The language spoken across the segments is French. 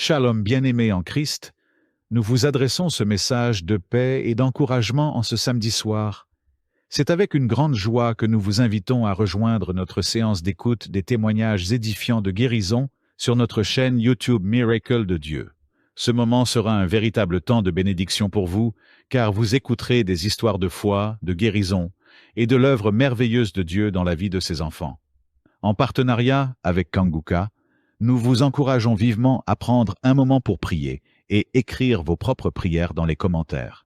Shalom bien-aimés en Christ, nous vous adressons ce message de paix et d'encouragement en ce samedi soir. C'est avec une grande joie que nous vous invitons à rejoindre notre séance d'écoute des témoignages édifiants de guérison sur notre chaîne YouTube Miracle de Dieu. Ce moment sera un véritable temps de bénédiction pour vous, car vous écouterez des histoires de foi, de guérison et de l'œuvre merveilleuse de Dieu dans la vie de ses enfants. En partenariat avec Kanguka, nous vous encourageons vivement à prendre un moment pour prier et écrire vos propres prières dans les commentaires.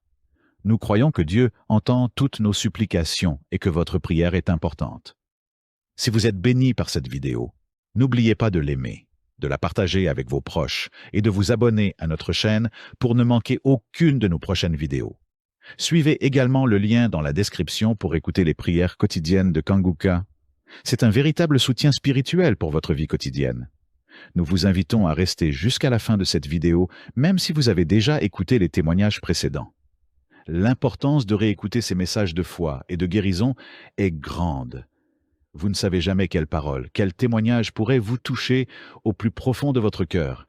Nous croyons que Dieu entend toutes nos supplications et que votre prière est importante. Si vous êtes béni par cette vidéo, n'oubliez pas de l'aimer, de la partager avec vos proches et de vous abonner à notre chaîne pour ne manquer aucune de nos prochaines vidéos. Suivez également le lien dans la description pour écouter les prières quotidiennes de Kanguka. C'est un véritable soutien spirituel pour votre vie quotidienne. Nous vous invitons à rester jusqu'à la fin de cette vidéo, même si vous avez déjà écouté les témoignages précédents. L'importance de réécouter ces messages de foi et de guérison est grande. Vous ne savez jamais quelle parole, quel témoignage pourrait vous toucher au plus profond de votre cœur.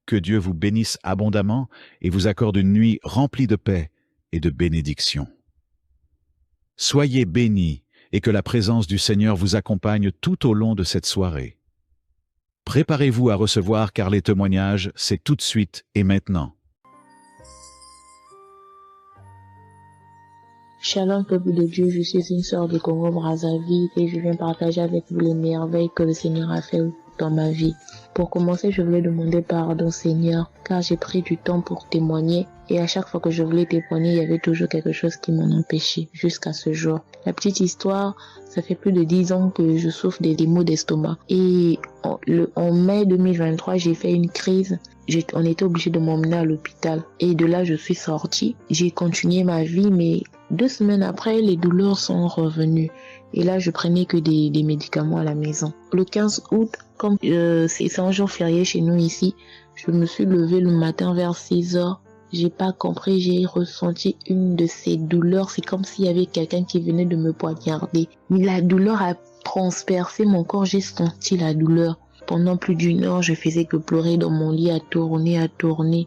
Que Dieu vous bénisse abondamment et vous accorde une nuit remplie de paix et de bénédiction. Soyez bénis et que la présence du Seigneur vous accompagne tout au long de cette soirée. Préparez-vous à recevoir car les témoignages, c'est tout de suite et maintenant. Shalom peuple de Dieu, je suis une sœur de Congo-Brazzaville et je viens partager avec vous les merveilles que le Seigneur a fait dans ma vie. Pour commencer, je voulais demander pardon Seigneur, car j'ai pris du temps pour témoigner et à chaque fois que je voulais témoigner, il y avait toujours quelque chose qui m'en empêchait jusqu'à ce jour. La petite histoire, ça fait plus de 10 ans que je souffre des maux d'estomac et en mai 2023, j'ai fait une crise. On était obligé de m'emmener à l'hôpital et de là, je suis sortie. J'ai continué ma vie, mais 2 semaines après, les douleurs sont revenues. Et là, je prenais que des médicaments à la maison. Le 15 août, comme c'est un jour férié chez nous ici, je me suis levée le matin vers 6 heures. J'ai pas compris, j'ai ressenti une de ces douleurs. C'est comme s'il y avait quelqu'un qui venait de me poignarder. Mais la douleur a transpercé mon corps, j'ai senti la douleur. Pendant plus d'1 heure, je faisais que pleurer dans mon lit, à tourner,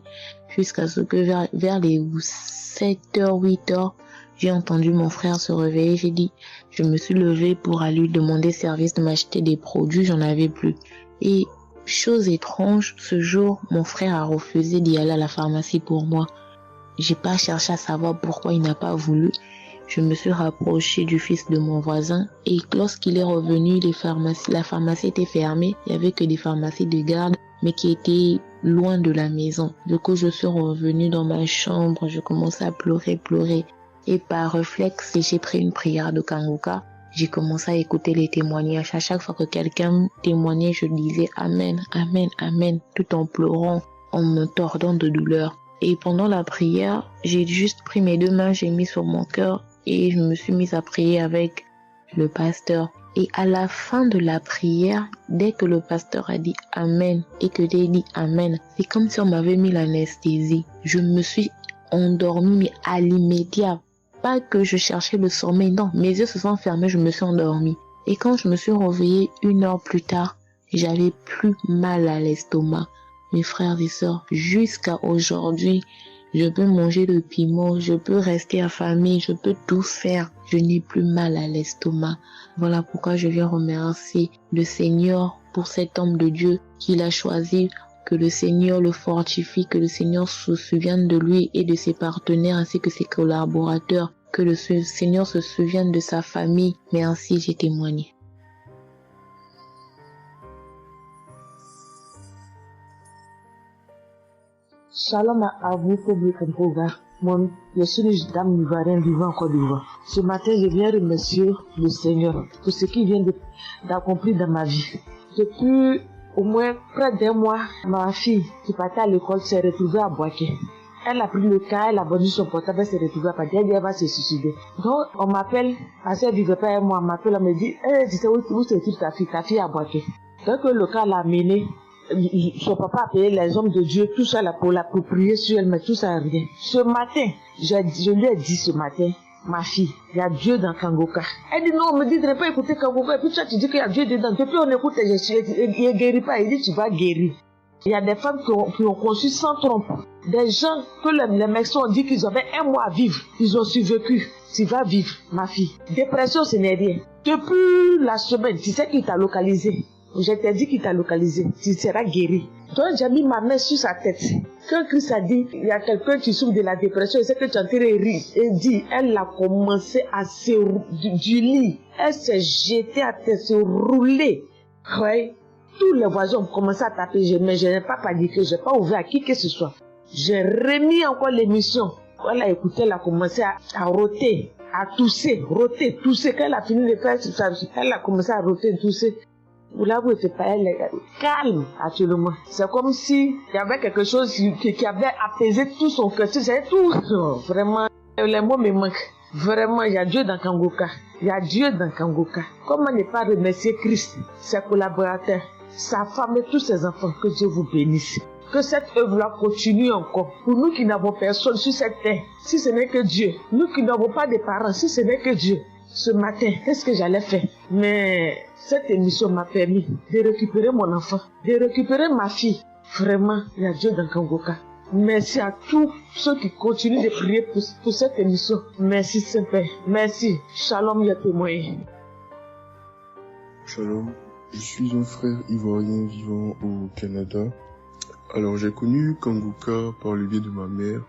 jusqu'à ce que vers les 7h, 8h, j'ai entendu mon frère se réveiller. Je me suis levée pour aller lui demander service de m'acheter des produits, j'en avais plus. Et chose étrange, ce jour, mon frère a refusé d'y aller à la pharmacie pour moi. J'ai pas cherché à savoir pourquoi il n'a pas voulu. Je me suis rapprochée du fils de mon voisin et lorsqu'il est revenu, la pharmacie était fermée. Il n'y avait que des pharmacies de garde, mais qui étaient loin de la maison. Du coup, je suis revenue dans ma chambre, je commençais à pleurer. Et par réflexe, j'ai pris une prière de Kanguka. J'ai commencé à écouter les témoignages. À chaque fois que quelqu'un témoignait, je disais Amen, Amen, Amen, tout en pleurant, en me tordant de douleur. Et pendant la prière, j'ai juste pris mes 2 mains, j'ai mis sur mon cœur et je me suis mise à prier avec le pasteur. Et à la fin de la prière, dès que le pasteur a dit Amen et que j'ai dit Amen, c'est comme si on m'avait mis l'anesthésie. Je me suis endormie, mais à l'immédiat. Pas que je cherchais le sommeil, non. Mes yeux se sont fermés, je me suis endormie. Et quand je me suis réveillée 1 heure plus tard, j'avais plus mal à l'estomac. Mes frères et sœurs, jusqu'à aujourd'hui, je peux manger le piment, je peux rester affamée, je peux tout faire. Je n'ai plus mal à l'estomac. Voilà pourquoi je viens remercier le Seigneur pour cet homme de Dieu qu'il a choisi. Que le Seigneur le fortifie, que le Seigneur se souvienne de lui et de ses partenaires ainsi que ses collaborateurs. Que le Seigneur se souvienne de sa famille. Mais ainsi j'ai témoigné. Shalom à vous, public Kanguka. Je suis une dame ivoirienne vivant en Côte d'Ivoire. Ce matin, je viens remercier le Seigneur pour ce qu'il vient d'accomplir dans ma vie. Depuis au moins près d'1 mois, ma fille qui partait à l'école s'est retrouvée à Boaké. Elle a pris le cas, elle a vendu son portable, elle s'est retrouvée à partir, elle va se suicider. Donc, on m'appelle, parce qu'elle vivait pas avec moi, on m'appelle, on me dit, tu sais où se trouve ta fille à Boaké. Donc, le cas l'a amené. Son papa a payé les hommes de Dieu, tout ça là pour prier sur elle, mais tout ça rien. Ce matin, je lui ai dit ce matin, ma fille, il y a Dieu dans Kanguka. Elle dit non, on me dit de ne pas écouter Kanguka, et puis toi tu dis qu'il y a Dieu dedans. Depuis on écoute, il ne guérit pas, il dit tu vas guérir. Il y a des femmes qui ont conçu sans trompe. Des gens que les médecins ont dit qu'ils avaient 1 mois à vivre. Ils ont survécu. Tu vas vivre, ma fille. Dépression, ce n'est rien. Depuis la semaine, tu sais qu'il t'a localisé. Je t'ai dit qu'il t'a localisé. Tu seras guéri. Donc, j'ai mis ma main sur sa tête. Quand Christ a dit, il y a quelqu'un qui souffre de la dépression, il sait que tu es en train de rire. Et dit, elle a commencé à se du lit. Elle s'est jetée à terre, se rouler. Ouais. Tous les voisins ont commencé à taper, mais je n'ai pas paniqué, je n'ai pas ouvert à qui que ce soit. J'ai remis encore l'émission. Elle a écouté, elle a commencé à roter, à tousser, roter, tousser. Quand elle a fini de faire ça, elle a commencé à roter, tousser. Vous l'avouez, c'est pas elle, calme actuellement. C'est comme si il y avait quelque chose qui avait apaisé tout son cœur. C'est tout. Non, vraiment, les mots me manquent. Vraiment, il y a Dieu dans Kangoka. Il y a Dieu dans Kangoka. Comment ne pas remercier Christ, ses collaborateurs, sa femme et tous ses enfants? Que Dieu vous bénisse. Que cette œuvre-là continue encore. Pour nous qui n'avons personne sur cette terre, si ce n'est que Dieu. Nous qui n'avons pas de parents, si ce n'est que Dieu. Ce matin, qu'est-ce que j'allais faire? Mais cette émission m'a permis de récupérer mon enfant, de récupérer ma fille. Vraiment, il y a Dieu dans Kangoka. Merci à tous ceux qui continuent de prier pour cette émission. Merci Saint-Père. Merci. Shalom, les témoins. Shalom. Je suis un frère ivoirien vivant au Canada. Alors j'ai connu Kangoka par le biais de ma mère.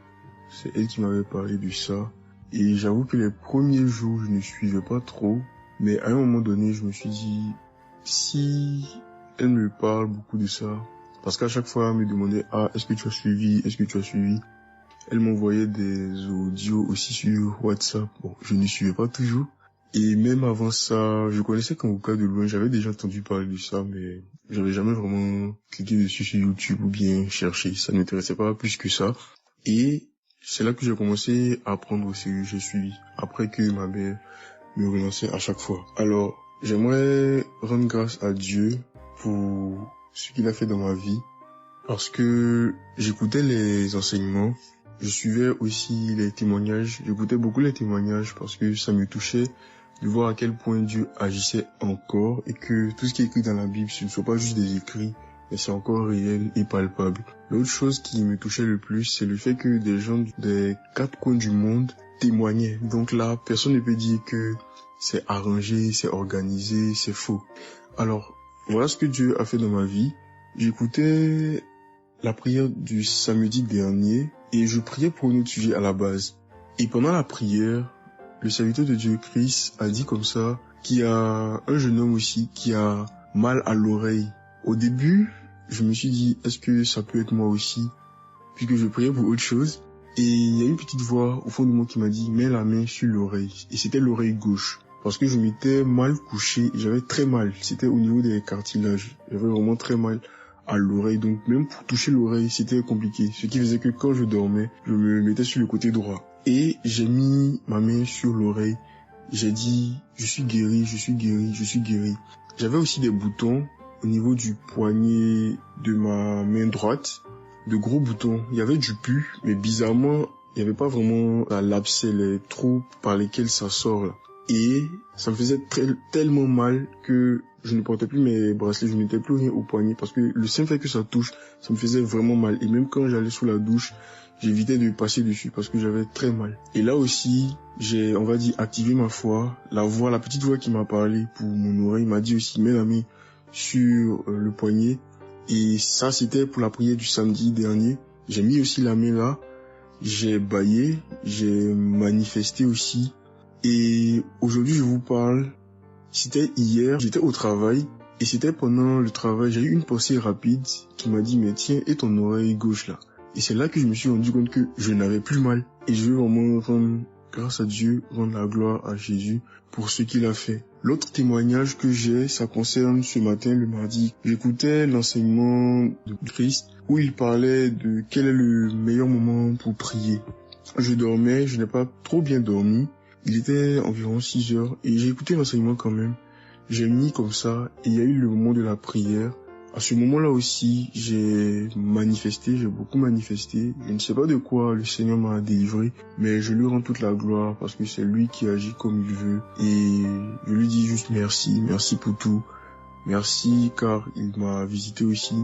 C'est elle qui m'avait parlé de ça. Et j'avoue que les premiers jours, je ne suivais pas trop. Mais à un moment donné, je me suis dit, si elle me parle beaucoup de ça, parce qu'à chaque fois, elle me demandait, est-ce que tu as suivi, est-ce que tu as suivi? Elle m'envoyait des audios aussi sur WhatsApp. Bon, je ne suivais pas toujours. Et même avant ça, je connaissais Kangoka de loin, j'avais déjà entendu parler de ça, mais j'avais jamais vraiment cliqué dessus sur YouTube ou bien cherché. Ça ne m'intéressait pas plus que ça. Et c'est là que j'ai commencé à apprendre au sérieux, j'ai suivi. Après que ma mère me relançait à chaque fois. Alors, j'aimerais rendre grâce à Dieu pour ce qu'il a fait dans ma vie. Parce que j'écoutais les enseignements. Je suivais aussi les témoignages. J'écoutais beaucoup les témoignages parce que ça me touchait de voir à quel point Dieu agissait encore et que tout ce qui est écrit dans la Bible, ce ne sont pas juste des écrits, mais c'est encore réel et palpable. L'autre chose qui me touchait le plus, c'est le fait que des gens des 4 coins du monde témoignaient. Donc là, personne ne peut dire que c'est arrangé, c'est organisé, c'est faux. Alors, voilà ce que Dieu a fait dans ma vie. J'écoutais la prière du samedi dernier et je priais pour un autre sujet à la base. Et pendant la prière, le serviteur de Dieu, Christ, a dit comme ça qu'il y a un jeune homme aussi qui a mal à l'oreille. Au début, je me suis dit, est-ce que ça peut être moi aussi? Puisque je priais pour autre chose. Et il y a une petite voix au fond de moi qui m'a dit, mets la main sur l'oreille. Et c'était l'oreille gauche. Parce que je m'étais mal couché, j'avais très mal. C'était au niveau des cartilages. J'avais vraiment très mal à l'oreille. Donc même pour toucher l'oreille, c'était compliqué. Ce qui faisait que quand je dormais, je me mettais sur le côté droit. Et j'ai mis ma main sur l'oreille. J'ai dit, je suis guéri, je suis guéri, je suis guéri. J'avais aussi des boutons au niveau du poignet de ma main droite. De gros boutons. Il y avait du pus, mais bizarrement, il n'y avait pas vraiment l'abcès, les trous par lesquels ça sort là. Et ça me faisait tellement mal que je ne portais plus mes bracelets, je ne mettais plus rien au poignet parce que le simple fait que ça touche, ça me faisait vraiment mal. Et même quand j'allais sous la douche, j'évitais de passer dessus parce que j'avais très mal. Et là aussi, j'ai, on va dire, activé ma foi. La petite voix qui m'a parlé pour mon oreille m'a dit aussi, mets la main sur le poignet. Et ça, c'était pour la prière du samedi dernier. J'ai mis aussi la main là. J'ai bâillé, j'ai manifesté aussi. Et aujourd'hui, je vous parle, c'était hier, j'étais au travail, et c'était pendant le travail, j'ai eu une pensée rapide qui m'a dit, mais tiens, et ton oreille gauche là? Et c'est là que je me suis rendu compte que je n'avais plus mal. Et je veux vraiment rendre grâce à Dieu, rendre la gloire à Jésus pour ce qu'il a fait. L'autre témoignage que j'ai, ça concerne ce matin, le mardi. J'écoutais l'enseignement de Christ où il parlait de quel est le meilleur moment pour prier. Je dormais, je n'ai pas trop bien dormi. Il était environ 6 heures et j'ai écouté l'enseignement quand même. J'ai mis comme ça et il y a eu le moment de la prière. À ce moment-là aussi, j'ai manifesté, j'ai beaucoup manifesté. Je ne sais pas de quoi le Seigneur m'a délivré, mais je lui rends toute la gloire parce que c'est lui qui agit comme il veut. Et je lui dis juste merci, merci pour tout. Merci car il m'a visité aussi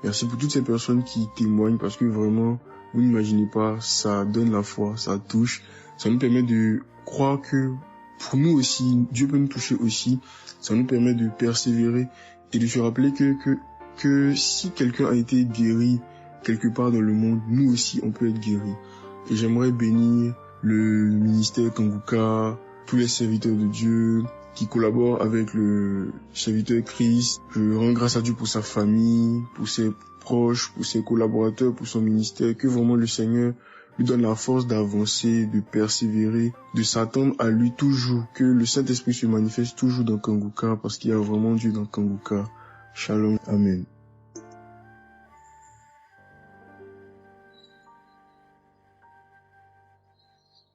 Merci pour toutes ces personnes qui témoignent parce que vraiment, vous n'imaginez pas, ça donne la foi, ça touche, ça nous permet de croire que pour nous aussi, Dieu peut nous toucher aussi, ça nous permet de persévérer et de se rappeler que si quelqu'un a été guéri quelque part dans le monde, nous aussi on peut être guéris. Et j'aimerais bénir le ministère Kanguka, tous les serviteurs de Dieu qui collaborent avec le serviteur Christ. Je rends grâce à Dieu pour sa famille, pour ses proches, pour ses collaborateurs, pour son ministère, que vraiment le Seigneur lui donne la force d'avancer, de persévérer, de s'attendre à lui toujours, que le Saint-Esprit se manifeste toujours dans Kanguka parce qu'il y a vraiment Dieu dans Kanguka. Shalom, amen.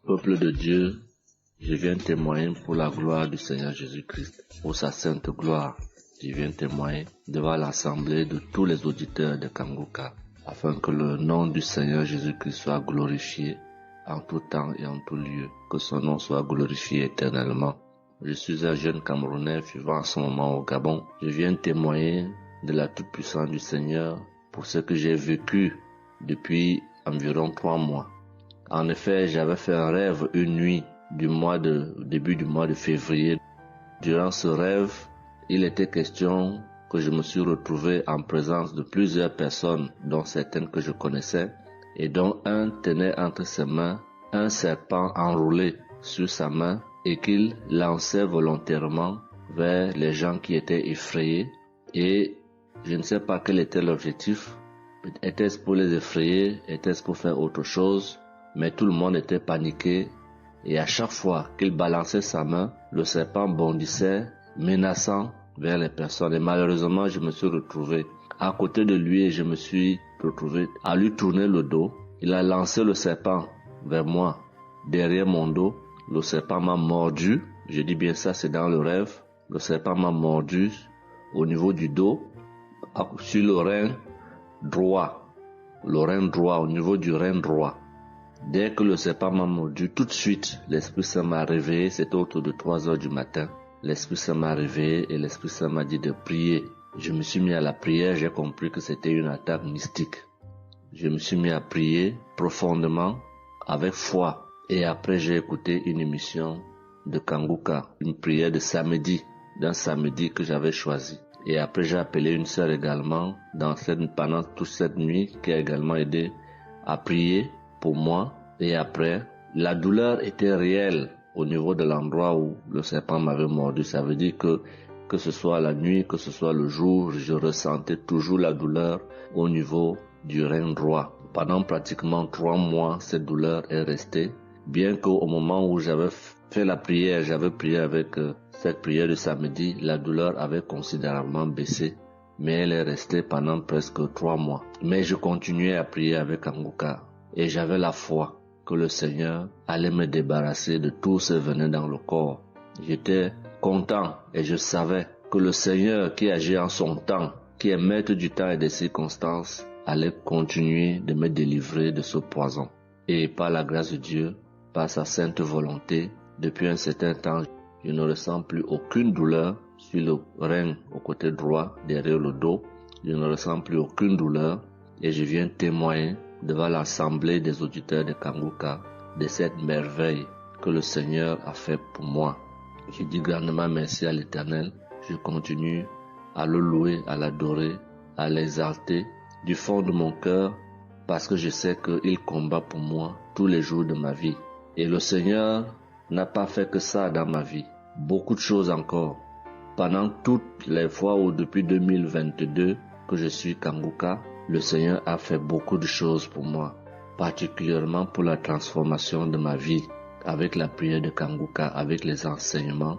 Peuple de Dieu, je viens témoigner pour la gloire du Seigneur Jésus-Christ, pour sa sainte gloire. Je viens témoigner devant l'assemblée de tous les auditeurs de Kanguka, afin que le nom du Seigneur Jésus-Christ soit glorifié en tout temps et en tout lieu, que son nom soit glorifié éternellement. Je suis un jeune Camerounais vivant en ce moment au Gabon. Je viens témoigner de la toute-puissance du Seigneur pour ce que j'ai vécu depuis environ 3 mois. En effet, j'avais fait un rêve une nuit début du mois de février. Durant ce rêve, il était question que je me suis retrouvé en présence de plusieurs personnes, dont certaines que je connaissais, et dont un tenait entre ses mains un serpent enroulé sur sa main et qu'il lançait volontairement vers les gens qui étaient effrayés. Et je ne sais pas quel était l'objectif. Était-ce pour les effrayer? Était-ce pour faire autre chose? Mais tout le monde était paniqué. Et à chaque fois qu'il balançait sa main, le serpent bondissait, menaçant vers les personnes. Et malheureusement, je me suis retrouvé à côté de lui et je me suis retrouvé à lui tourner le dos. Il a lancé le serpent vers moi, derrière mon dos. Le serpent m'a mordu. Je dis bien ça, c'est dans le rêve. Le serpent m'a mordu au niveau du dos, sur le rein droit. Le rein droit, au niveau du rein droit. Dès que le serpent m'a mordu, tout de suite, l'Esprit Saint m'a réveillé. C'était autour de 3 heures du matin. L'Esprit Saint m'a réveillé et l'Esprit Saint m'a dit de prier. Je me suis mis à la prière, j'ai compris que c'était une attaque mystique. Je me suis mis à prier profondément, avec foi. Et après, j'ai écouté une émission de Kanguka, une prière de samedi, d'un samedi que j'avais choisi. Et après, j'ai appelé une sœur également pendant toute cette nuit qui a également aidé à prier pour moi. Et après, la douleur était réelle au niveau de l'endroit où le serpent m'avait mordu. Ça veut dire que ce soit la nuit, que ce soit le jour, je ressentais toujours la douleur au niveau du rein droit. Pendant pratiquement 3 mois, cette douleur est restée. Bien qu'au moment où j'avais fait la prière, j'avais prié avec cette prière de samedi, la douleur avait considérablement baissé. Mais elle est restée pendant presque 3 mois. Mais je continuais à prier avec Kanguka. Et j'avais la foi que le Seigneur allait me débarrasser de tout ce venin dans le corps. J'étais content et je savais que le Seigneur qui agit en son temps, qui est maître du temps et des circonstances, allait continuer de me délivrer de ce poison. Et par la grâce de Dieu, par sa sainte volonté, depuis un certain temps, je ne ressens plus aucune douleur sur le rein au côté droit, derrière le dos. Je ne ressens plus aucune douleur et je viens témoigner devant l'assemblée des auditeurs de Kanguka de cette merveille que le Seigneur a fait pour moi. Je dis grandement merci à l'Éternel. Je continue à le louer, à l'adorer, à l'exalter du fond de mon cœur parce que je sais qu'il combat pour moi tous les jours de ma vie. Et le Seigneur n'a pas fait que ça dans ma vie. Beaucoup de choses encore. Pendant toutes les fois où depuis 2022 que je suis Kanguka, le Seigneur a fait beaucoup de choses pour moi, particulièrement pour la transformation de ma vie. Avec la prière de Kanguka, avec les enseignements,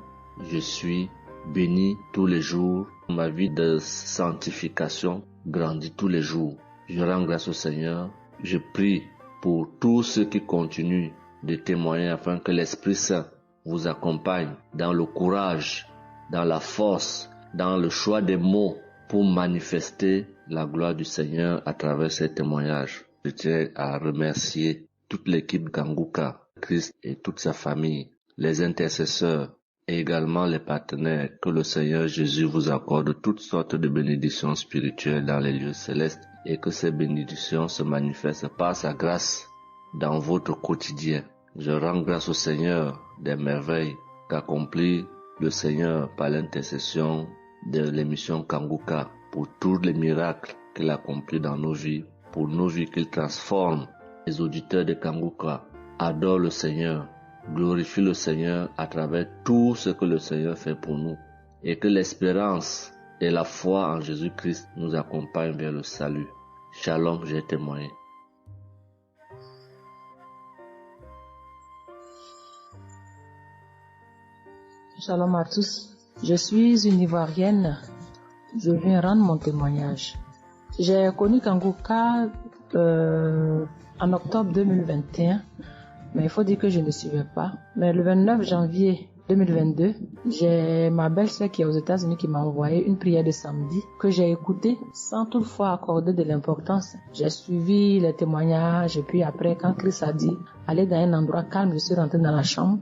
je suis béni tous les jours. Ma vie de sanctification grandit tous les jours. Je rends grâce au Seigneur. Je prie pour tous ceux qui continuent de témoigner afin que l'Esprit Saint vous accompagne dans le courage, dans la force, dans le choix des mots pour manifester la gloire du Seigneur à travers ces témoignages. Je tiens à remercier toute l'équipe Kanguka, Christ et toute sa famille, les intercesseurs, et également les partenaires, que le Seigneur Jésus vous accorde toutes sortes de bénédictions spirituelles dans les lieux célestes et que ces bénédictions se manifestent par sa grâce dans votre quotidien. Je rends grâce au Seigneur des merveilles qu'accomplit le Seigneur par l'intercession de l'émission Kanguka pour tous les miracles qu'il accomplit dans nos vies, pour nos vies qu'il transforme. Les auditeurs de Kanguka adorent le Seigneur, glorifient le Seigneur à travers tout ce que le Seigneur fait pour nous et que l'espérance et la foi en Jésus-Christ nous accompagnent vers le salut. Shalom, j'ai témoigné. Shalom à tous. Je suis une Ivoirienne. Je viens rendre mon témoignage. J'ai connu Kanguka en octobre 2021, mais il faut dire que je ne suivais pas. Mais le 29 janvier 2022, j'ai ma belle-sœur qui est aux États-Unis qui m'a envoyé une prière de samedi que j'ai écoutée sans toutefois accorder de l'importance. J'ai suivi les témoignages et puis après, quand Christ a dit aller dans un endroit calme, je suis rentrée dans la chambre.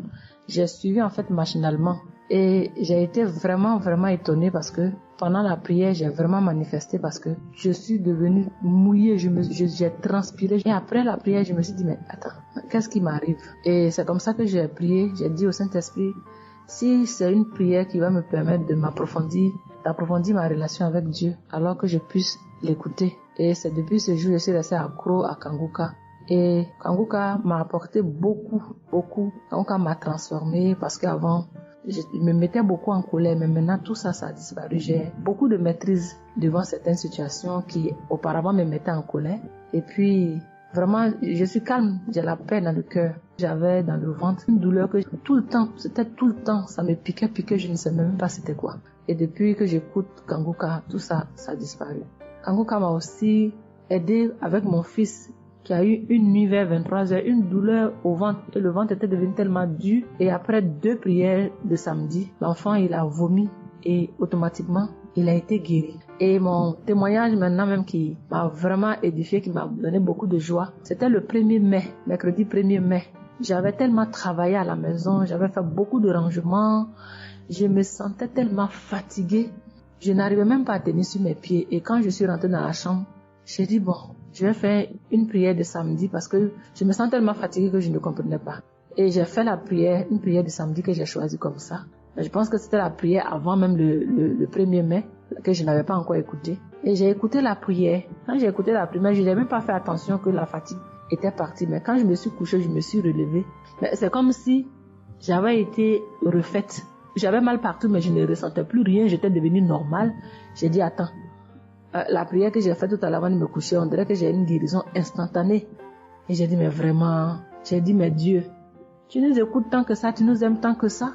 J'ai suivi en fait machinalement et j'ai été vraiment étonnée parce que pendant la prière, j'ai vraiment manifesté parce que je suis devenue mouillée, j'ai transpiré. Et après la prière, je me suis dit, mais attends, qu'est-ce qui m'arrive? Et c'est comme ça que j'ai prié, j'ai dit au Saint-Esprit, si c'est une prière qui va me permettre d'approfondir ma relation avec Dieu, alors que je puisse l'écouter. Et c'est depuis ce jour que je suis restée accro à Kanguka. Et Kanguka m'a apporté beaucoup. Kanguka m'a transformée parce qu'avant, je me mettais beaucoup en colère, mais maintenant tout ça a disparu. J'ai beaucoup de maîtrise devant certaines situations qui auparavant me mettaient en colère. Et puis, vraiment, je suis calme, j'ai la paix dans le cœur. J'avais dans le ventre une douleur que c'était tout le temps, ça me piquait, je ne sais même pas c'était quoi. Et depuis que j'écoute Kanguka, tout ça a disparu. Kanguka m'a aussi aidé avec mon fils qui a eu une nuit vers 23h, une douleur au ventre, et le ventre était devenu tellement dur. Et après 2 prières de samedi, l'enfant il a vomi et automatiquement il a été guéri. Et mon témoignage maintenant même qui m'a vraiment édifié, qui m'a donné beaucoup de joie, c'était le 1er mai, mercredi 1er mai. J'avais tellement travaillé à la maison, j'avais fait beaucoup de rangements, je me sentais tellement fatiguée, je n'arrivais même pas à tenir sur mes pieds. Et quand je suis rentrée dans la chambre, j'ai dit bon, je vais faire une prière de samedi parce que je me sens tellement fatiguée que je ne comprenais pas. Et j'ai fait une prière de samedi que j'ai choisie comme ça. Je pense que c'était la prière avant même le 1er mai, que je n'avais pas encore écouté. Et j'ai écouté la prière. Quand j'ai écouté la prière, je n'ai même pas fait attention que la fatigue était partie. Mais quand je me suis couchée, je me suis relevée. Mais c'est comme si j'avais été refaite. J'avais mal partout, mais je ne ressentais plus rien. J'étais devenue normale. J'ai dit, attends. La prière que j'ai faite tout à l'heure avant de me coucher, on dirait que j'ai une guérison instantanée. Et j'ai dit, mais vraiment, mais Dieu, tu nous écoutes tant que ça, tu nous aimes tant que ça.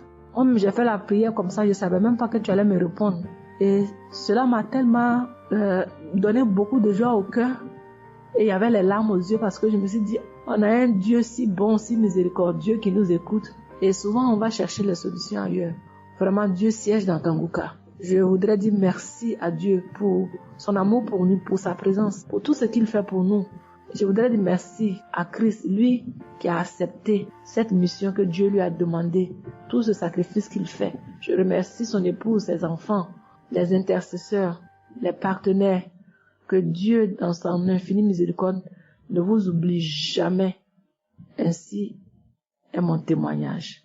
J'ai fait la prière comme ça, je ne savais même pas que tu allais me répondre. Et cela m'a tellement donné beaucoup de joie au cœur. Et il y avait les larmes aux yeux parce que je me suis dit, on a un Dieu si bon, si miséricordieux qui nous écoute. Et souvent, on va chercher les solutions ailleurs. Vraiment, Dieu siège dans Kanguka. Je voudrais dire merci à Dieu pour son amour pour nous, pour sa présence, pour tout ce qu'il fait pour nous. Je voudrais dire merci à Christ, lui qui a accepté cette mission que Dieu lui a demandé, tout ce sacrifice qu'il fait. Je remercie son épouse, ses enfants, les intercesseurs, les partenaires. Que Dieu, dans son infinie miséricorde, ne vous oublie jamais. Ainsi est mon témoignage.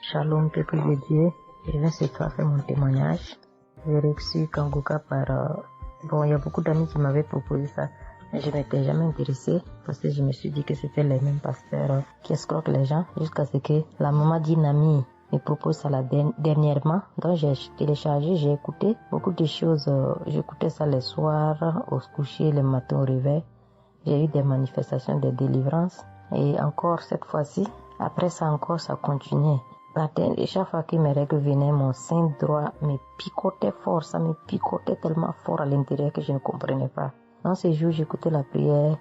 Shalom, peuple de Dieu. Je vais ce soir faire mon témoignage. J'ai reçu Kanguka par... il y a beaucoup d'amis qui m'avaient proposé ça. Mais je n'étais jamais intéressée parce que je me suis dit que c'était les mêmes pasteurs qui escroquent les gens jusqu'à ce que la maman d'une amie me propose ça dernièrement. Donc j'ai téléchargé, j'ai écouté beaucoup de choses. J'écoutais ça les soirs, au coucher, le matin au réveil. J'ai eu des manifestations de délivrance. Et encore cette fois-ci, après ça encore, ça continuait. Et chaque fois que mes règles venaient, mon sein droit me picotait fort. Ça me picotait tellement fort à l'intérieur que je ne comprenais pas. Dans ces jours, j'écoutais la prière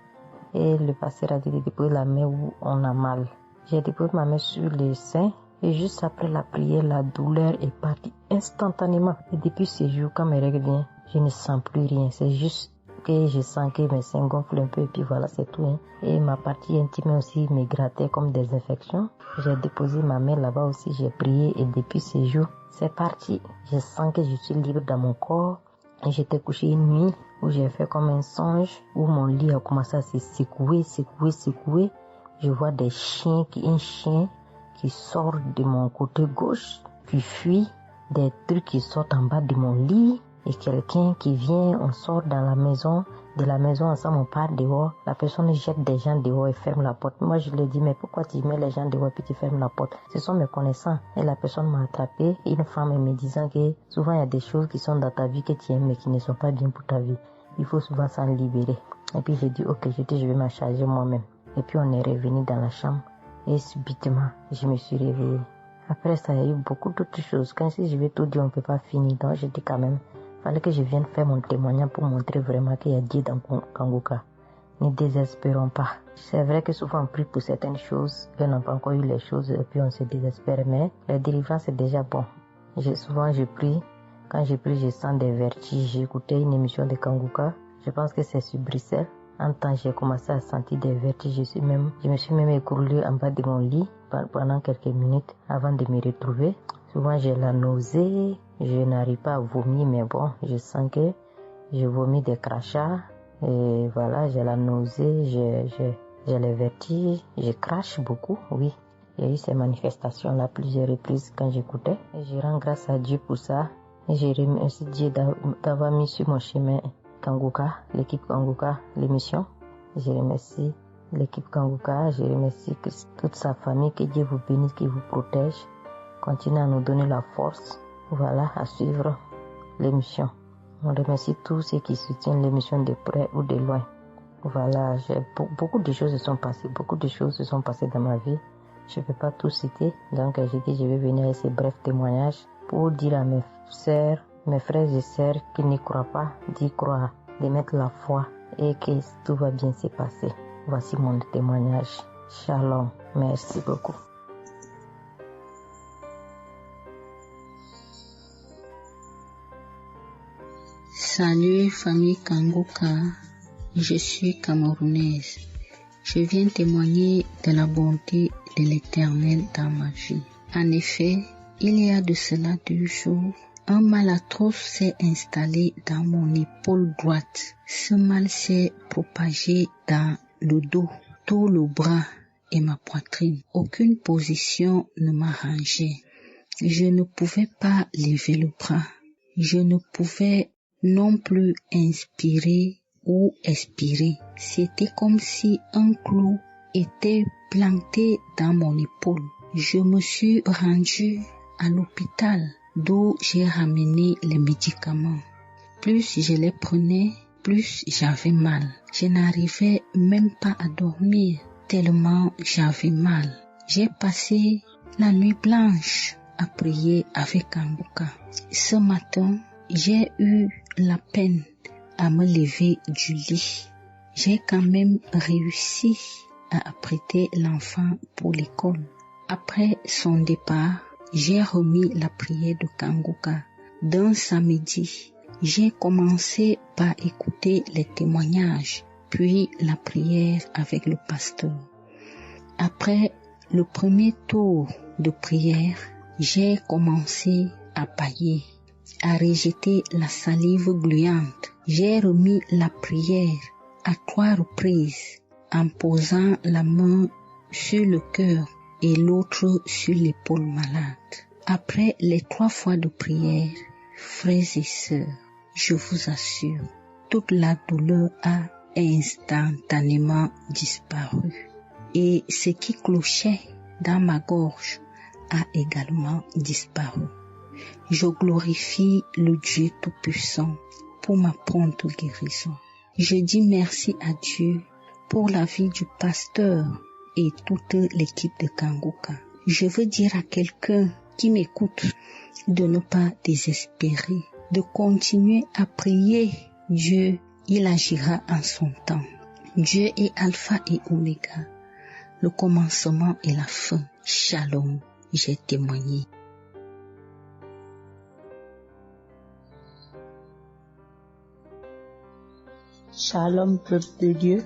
et le pasteur a dit de déposer la main où on a mal. J'ai déposé ma main sur le sein et juste après la prière, la douleur est partie instantanément. Et depuis ces jours, quand mes règles viennent, je ne sens plus rien. C'est juste que je sens que mes seins gonflent un peu et puis voilà, c'est tout. Hein. Et ma partie intime aussi me grattait comme des infections. J'ai déposé ma main là-bas aussi, j'ai prié et depuis ce jour, c'est parti. Je sens que je suis libre dans mon corps. Et j'étais couché une nuit où j'ai fait comme un songe, où mon lit a commencé à se secouer. Je vois un chien qui sort de mon côté gauche, qui fuit, des trucs qui sortent en bas de mon lit, et quelqu'un qui vient, on sort dans la maison, de la maison ensemble, on part dehors, la personne jette des gens dehors et ferme la porte. Moi, je lui ai dit, mais pourquoi tu mets les gens dehors et puis tu fermes la porte? Ce sont mes connaissants. Et la personne m'a attrapé, une femme me disant que souvent il y a des choses qui sont dans ta vie que tu aimes mais qui ne sont pas bien pour ta vie. Il faut souvent s'en libérer. Et puis j'ai dit, ok, je vais m'en charger moi-même. Et puis on est revenu dans la chambre et subitement, je me suis réveillée. Après ça, il y a eu beaucoup d'autres choses. Quand si je vais tout dire, on ne peut pas finir. Donc je dis quand même, il fallait que je vienne faire mon témoignage pour montrer vraiment qu'il y a Dieu dans Kanguka. Ne désespérons pas. C'est vrai que souvent on prie pour certaines choses, et on n'a pas encore eu les choses et puis on se désespère. Mais la délivrance est déjà bon. Souvent je prie. Quand je prie, je sens des vertiges. J'ai écouté une émission de Kanguka. Je pense que c'est sur Bruxelles. En temps, j'ai commencé à sentir des vertiges. Je me suis même écroulée en bas de mon lit pendant quelques minutes avant de me retrouver. Souvent, j'ai la nausée. Je n'arrive pas à vomir, mais bon, je sens que je vomis des crachats. Et voilà, j'ai la nausée, j'ai les vertiges. Je crache beaucoup, oui. Il y a eu ces manifestations-là plusieurs reprises quand j'écoutais. Et je rends grâce à Dieu pour ça. Et je remercie Dieu d'avoir mis sur mon chemin Kanguka, l'équipe Kanguka, l'émission. Je remercie l'équipe Kanguka, je remercie toute sa famille, que Dieu vous bénisse, qu'il vous protège. Continuez à nous donner la force, voilà, à suivre l'émission. On remercie tous ceux qui soutiennent l'émission de près ou de loin. Voilà, beaucoup de choses se sont passées dans ma vie. Je ne peux pas tout citer, donc j'ai dit je vais venir avec ces brefs témoignages pour dire à mes sœurs, mes frères et sœurs qui n'y croient pas, d'y croire, de mettre la foi et que tout va bien se passer. Voici mon témoignage. Shalom. Merci beaucoup. Salut famille Kanguka, je suis camerounaise. Je viens témoigner de la bonté de l'Éternel dans ma vie. En effet, il y a de cela 2 jours, un mal atroce s'est installé dans mon épaule droite. Ce mal s'est propagé dans le dos, tout le bras et ma poitrine. Aucune position ne m'arrangeait. Je ne pouvais pas lever le bras. Je ne pouvais non plus inspirer ou expirer. C'était comme si un clou était planté dans mon épaule. Je me suis rendue à l'hôpital d'où j'ai ramené les médicaments. Plus je les prenais, plus j'avais mal. Je n'arrivais même pas à dormir tellement j'avais mal. J'ai passé la nuit blanche à prier avec Kanguka. Ce matin, j'ai eu la peine à me lever du lit. J'ai quand même réussi à apprêter l'enfant pour l'école. Après son départ, j'ai remis la prière de Kanguka. D'un samedi, j'ai commencé par écouter les témoignages, puis la prière avec le pasteur. Après le premier tour de prière, j'ai commencé à bâiller, à rejeter la salive gluante. J'ai remis la prière à 3 reprises en posant la main sur le cœur et l'autre sur l'épaule malade. Après les 3 fois de prière, frères et sœurs, je vous assure, toute la douleur a instantanément disparu. Et ce qui clochait dans ma gorge a également disparu. Je glorifie le Dieu Tout-Puissant pour ma prompte guérison. Je dis merci à Dieu pour la vie du pasteur et toute l'équipe de Kanguka. Je veux dire à quelqu'un qui m'écoute de ne pas désespérer, de continuer à prier. Dieu, il agira en son temps. Dieu est Alpha et Oméga, le commencement et la fin. Shalom, j'ai témoigné. Shalom, peuple de Dieu.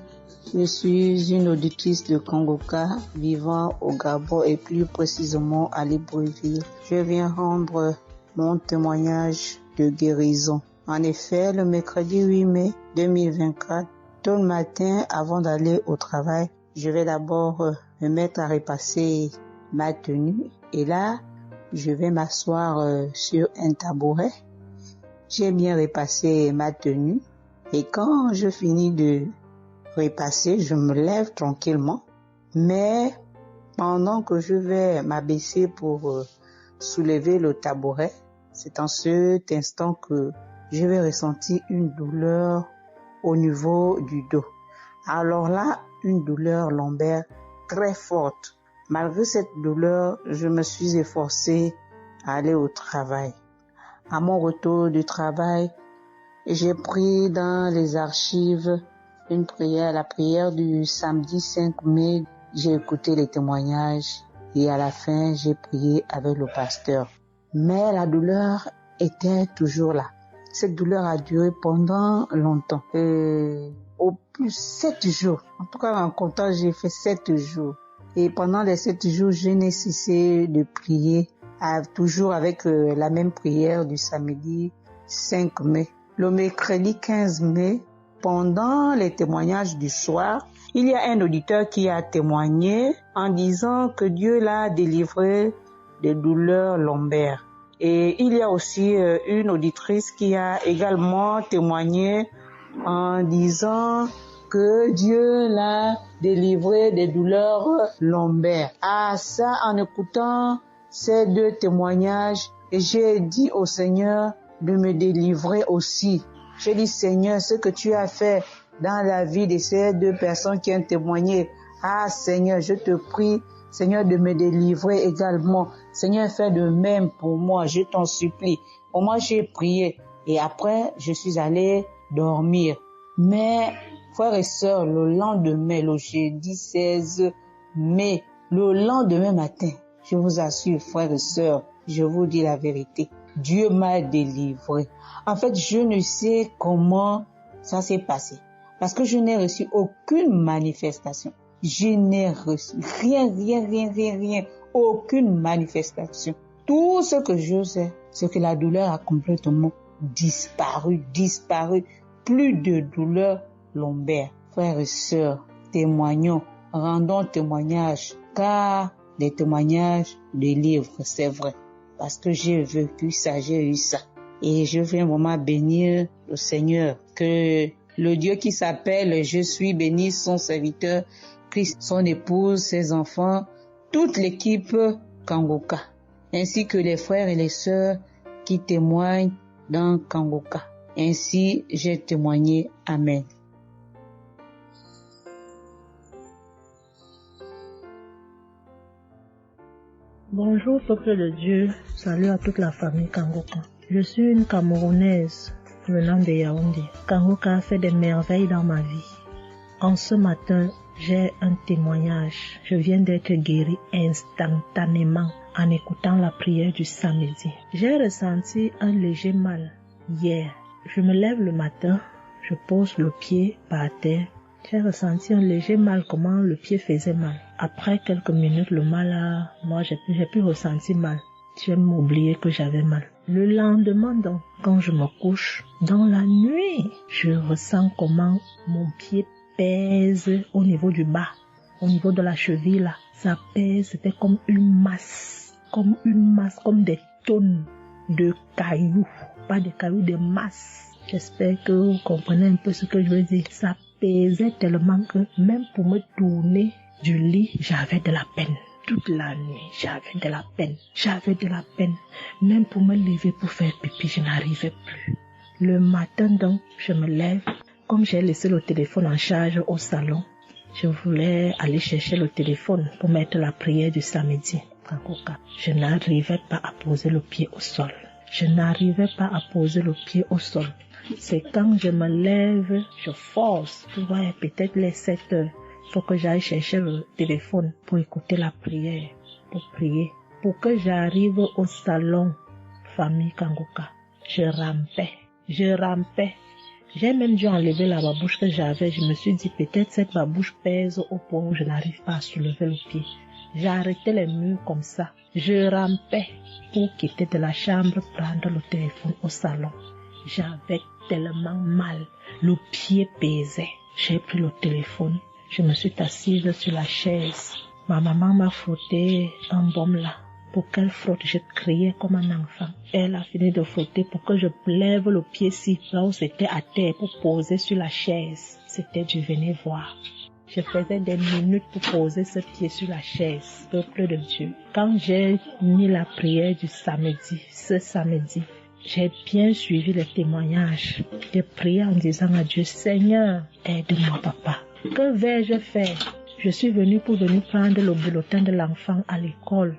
Je suis une auditrice de Kangoka vivant au Gabon et plus précisément à Libreville. Je viens rendre mon témoignage de guérison. En effet, le mercredi 8 mai 2024, tôt le matin avant d'aller au travail, je vais d'abord me mettre à repasser ma tenue et là, je vais m'asseoir sur un tabouret. J'ai bien repassé ma tenue et quand je finis de repasser, je me lève tranquillement. Mais pendant que je vais m'abaisser pour soulever le tabouret, c'est en cet instant que je vais ressentir une douleur au niveau du dos. Alors là, une douleur lombaire très forte. Malgré cette douleur, je me suis efforcée à aller au travail. À mon retour du travail, j'ai pris dans les archives une prière, la prière du samedi 5 mai. J'ai écouté les témoignages et à la fin, j'ai prié avec le pasteur. Mais la douleur était toujours là. Cette douleur a duré pendant longtemps. Au plus 7 jours. En tout cas, en comptant, j'ai fait 7 jours. Et pendant les 7 jours, je n'ai cessé de prier, toujours avec la même prière du samedi 5 mai. Le mercredi 15 mai, pendant les témoignages du soir, il y a un auditeur qui a témoigné en disant que Dieu l'a délivré des douleurs lombaires. Et il y a aussi une auditrice qui a également témoigné en disant que Dieu l'a délivré des douleurs lombaires. Ah, ça, en écoutant ces deux témoignages, j'ai dit au Seigneur de me délivrer aussi. J'ai dit, Seigneur, ce que tu as fait dans la vie de ces deux personnes qui ont témoigné, ah Seigneur, je te prie, Seigneur, de me délivrer également. Seigneur, fais de même pour moi, je t'en supplie. Pour moi, j'ai prié et après, je suis allé dormir. Mais, frères et sœurs, le lendemain, le jeudi 16 mai, le lendemain matin, je vous assure, frères et sœurs, je vous dis la vérité, Dieu m'a délivré. En fait, je ne sais comment ça s'est passé parce que je n'ai reçu aucune manifestation. Je n'ai reçu rien, aucune manifestation. Tout ce que je sais, c'est que la douleur a complètement disparu. Plus de douleur lombaire. Frères et sœurs, témoignons, rendons témoignage, car les témoignages délivrent, c'est vrai. Parce que j'ai vécu ça, j'ai eu ça. Et je viens vraiment bénir le Seigneur, que le Dieu qui s'appelle Je suis béni, son serviteur, Christ, son épouse, ses enfants, toute l'équipe Kangoka, ainsi que les frères et les sœurs qui témoignent dans Kangoka. Ainsi, j'ai témoigné. Amen. Bonjour peuple de Dieu, salut à toute la famille Kangoka. Je suis une Camerounaise venant de Yaoundé. Kangoka a fait des merveilles dans ma vie. En ce matin, j'ai un témoignage. Je viens d'être guérie instantanément en écoutant la prière du samedi. J'ai ressenti un léger mal hier. Je me lève le matin, je pose le pied par terre. J'ai ressenti un léger mal, comment le pied faisait mal. Après quelques minutes, le mal moi j'ai plus ressenti mal. J'ai oublié que j'avais mal. Le lendemain donc, quand je me couche, dans la nuit, je ressens comment mon pied pèse au niveau du bas, au niveau de la cheville là. Ça pèse, c'était comme une masse, comme des tonnes de cailloux. Pas de cailloux, des masses. J'espère que vous comprenez un peu ce que je veux dire. Ça pesait tellement que même pour me tourner du lit, j'avais de la peine. Toute la nuit, j'avais de la peine. Même pour me lever pour faire pipi, je n'arrivais plus. Le matin donc, je me lève. Comme j'ai laissé le téléphone en charge au salon, je voulais aller chercher le téléphone pour mettre la prière du samedi. Je n'arrivais pas à poser le pied au sol. C'est quand je me lève, je force. Ouais, peut-être les 7 heures. Il faut que j'aille chercher le téléphone pour écouter la prière, pour prier. Pour que j'arrive au salon, famille Kangoka, je rampais. J'ai même dû enlever la babouche que j'avais. Je me suis dit peut-être cette babouche pèse au point où je n'arrive pas à soulever le pied. J'ai arrêté les murs comme ça. Je rampais pour quitter de la chambre, prendre le téléphone au salon. J'avais tellement mal. Le pied pesait. J'ai pris le téléphone. Je me suis assise sur la chaise. Ma maman m'a frotté un baume là. Pour qu'elle frotte, je criais comme un enfant. Elle a fini de frotter pour que je lève le pied-ci, là où c'était à terre, pour poser sur la chaise. C'était du venez voir. Je faisais des minutes pour poser ce pied sur la chaise, peuple de Dieu. Quand j'ai mis la prière du samedi, ce samedi, j'ai bien suivi les témoignages. J'ai prié en disant à Dieu, Seigneur, aide-moi papa. Que vais-je faire? Je suis venue pour venir prendre le bulletin de l'enfant à l'école.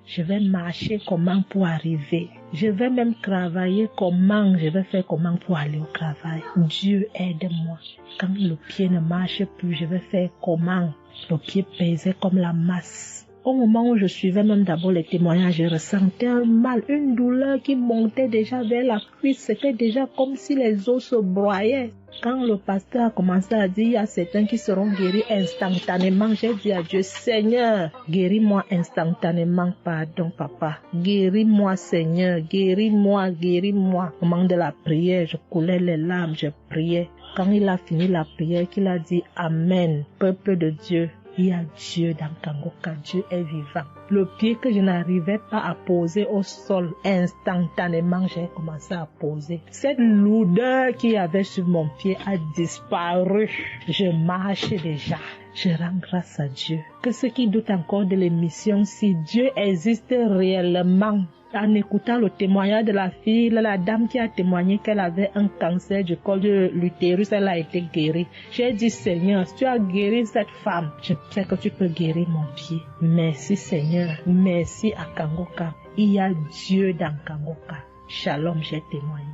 Je vais marcher comment pour arriver. Je vais même travailler comment. Je vais faire comment pour aller au travail. Dieu aide-moi. Quand le pied ne marche plus, je vais faire comment? Le pied pesait comme la masse. Au moment où je suivais même d'abord les témoignages, je ressentais un mal, une douleur qui montait déjà vers la cuisse. C'était déjà comme si les os se broyaient. Quand le pasteur a commencé à dire, il y a certains qui seront guéris instantanément, j'ai dit à Dieu, Seigneur, guéris-moi instantanément, pardon papa. Guéris-moi Seigneur, guéris-moi, guéris-moi. Au moment de la prière, je coulais les larmes, je priais. Quand il a fini la prière, qu'il a dit Amen, peuple de Dieu. Il y a Dieu dans Kangoka, Dieu est vivant. Le pied que je n'arrivais pas à poser au sol, instantanément, j'ai commencé à poser. Cette lourdeur qu'il y avait sur mon pied a disparu. Je marche déjà. Je rends grâce à Dieu. Que ceux qui doutent encore de l'émission, si Dieu existe réellement, en écoutant le témoignage de la fille, la dame qui a témoigné qu'elle avait un cancer du col de l'utérus, elle a été guérie. J'ai dit, Seigneur, si tu as guéri cette femme, je sais que tu peux guérir mon pied. Merci Seigneur, merci à Kangoka. Il y a Dieu dans Kangoka. Shalom, j'ai témoigné.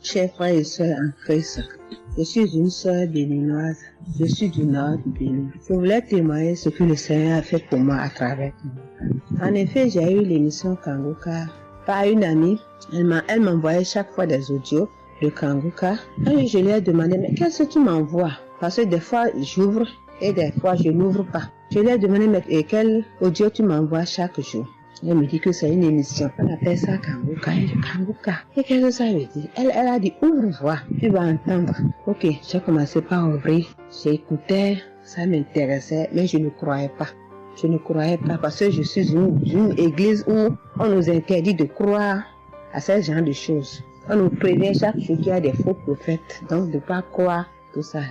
Chers frères et sœurs en Christ, je suis une sœur béninoise. Je suis du nord du Bénin. Je voulais témoigner ce que le Seigneur a fait pour moi à travers moi. En effet, j'ai eu l'émission Kangoka par une amie. Elle m'envoyait chaque fois des audios de Kangoka. Et je lui ai demandé, mais qu'est-ce que tu m'envoies? Parce que des fois, j'ouvre et des fois, je n'ouvre pas. Je lui ai demandé, mais quel audio tu m'envoies chaque jour? Elle me dit que c'est une émission. On appelle ça Kangoka. Kangoka. Et qu'est-ce que ça veut dire? Elle a dit, ouvre-voir, tu vas entendre. Ok, j'ai commencé par ouvrir. J'écoutais, ça m'intéressait, mais je ne croyais pas. Je ne croyais pas parce que je suis une église où on nous interdit de croire à ce genre de choses. On nous prévient chaque jour qu'il y a des faux prophètes, donc de ne pas croire tout ça là.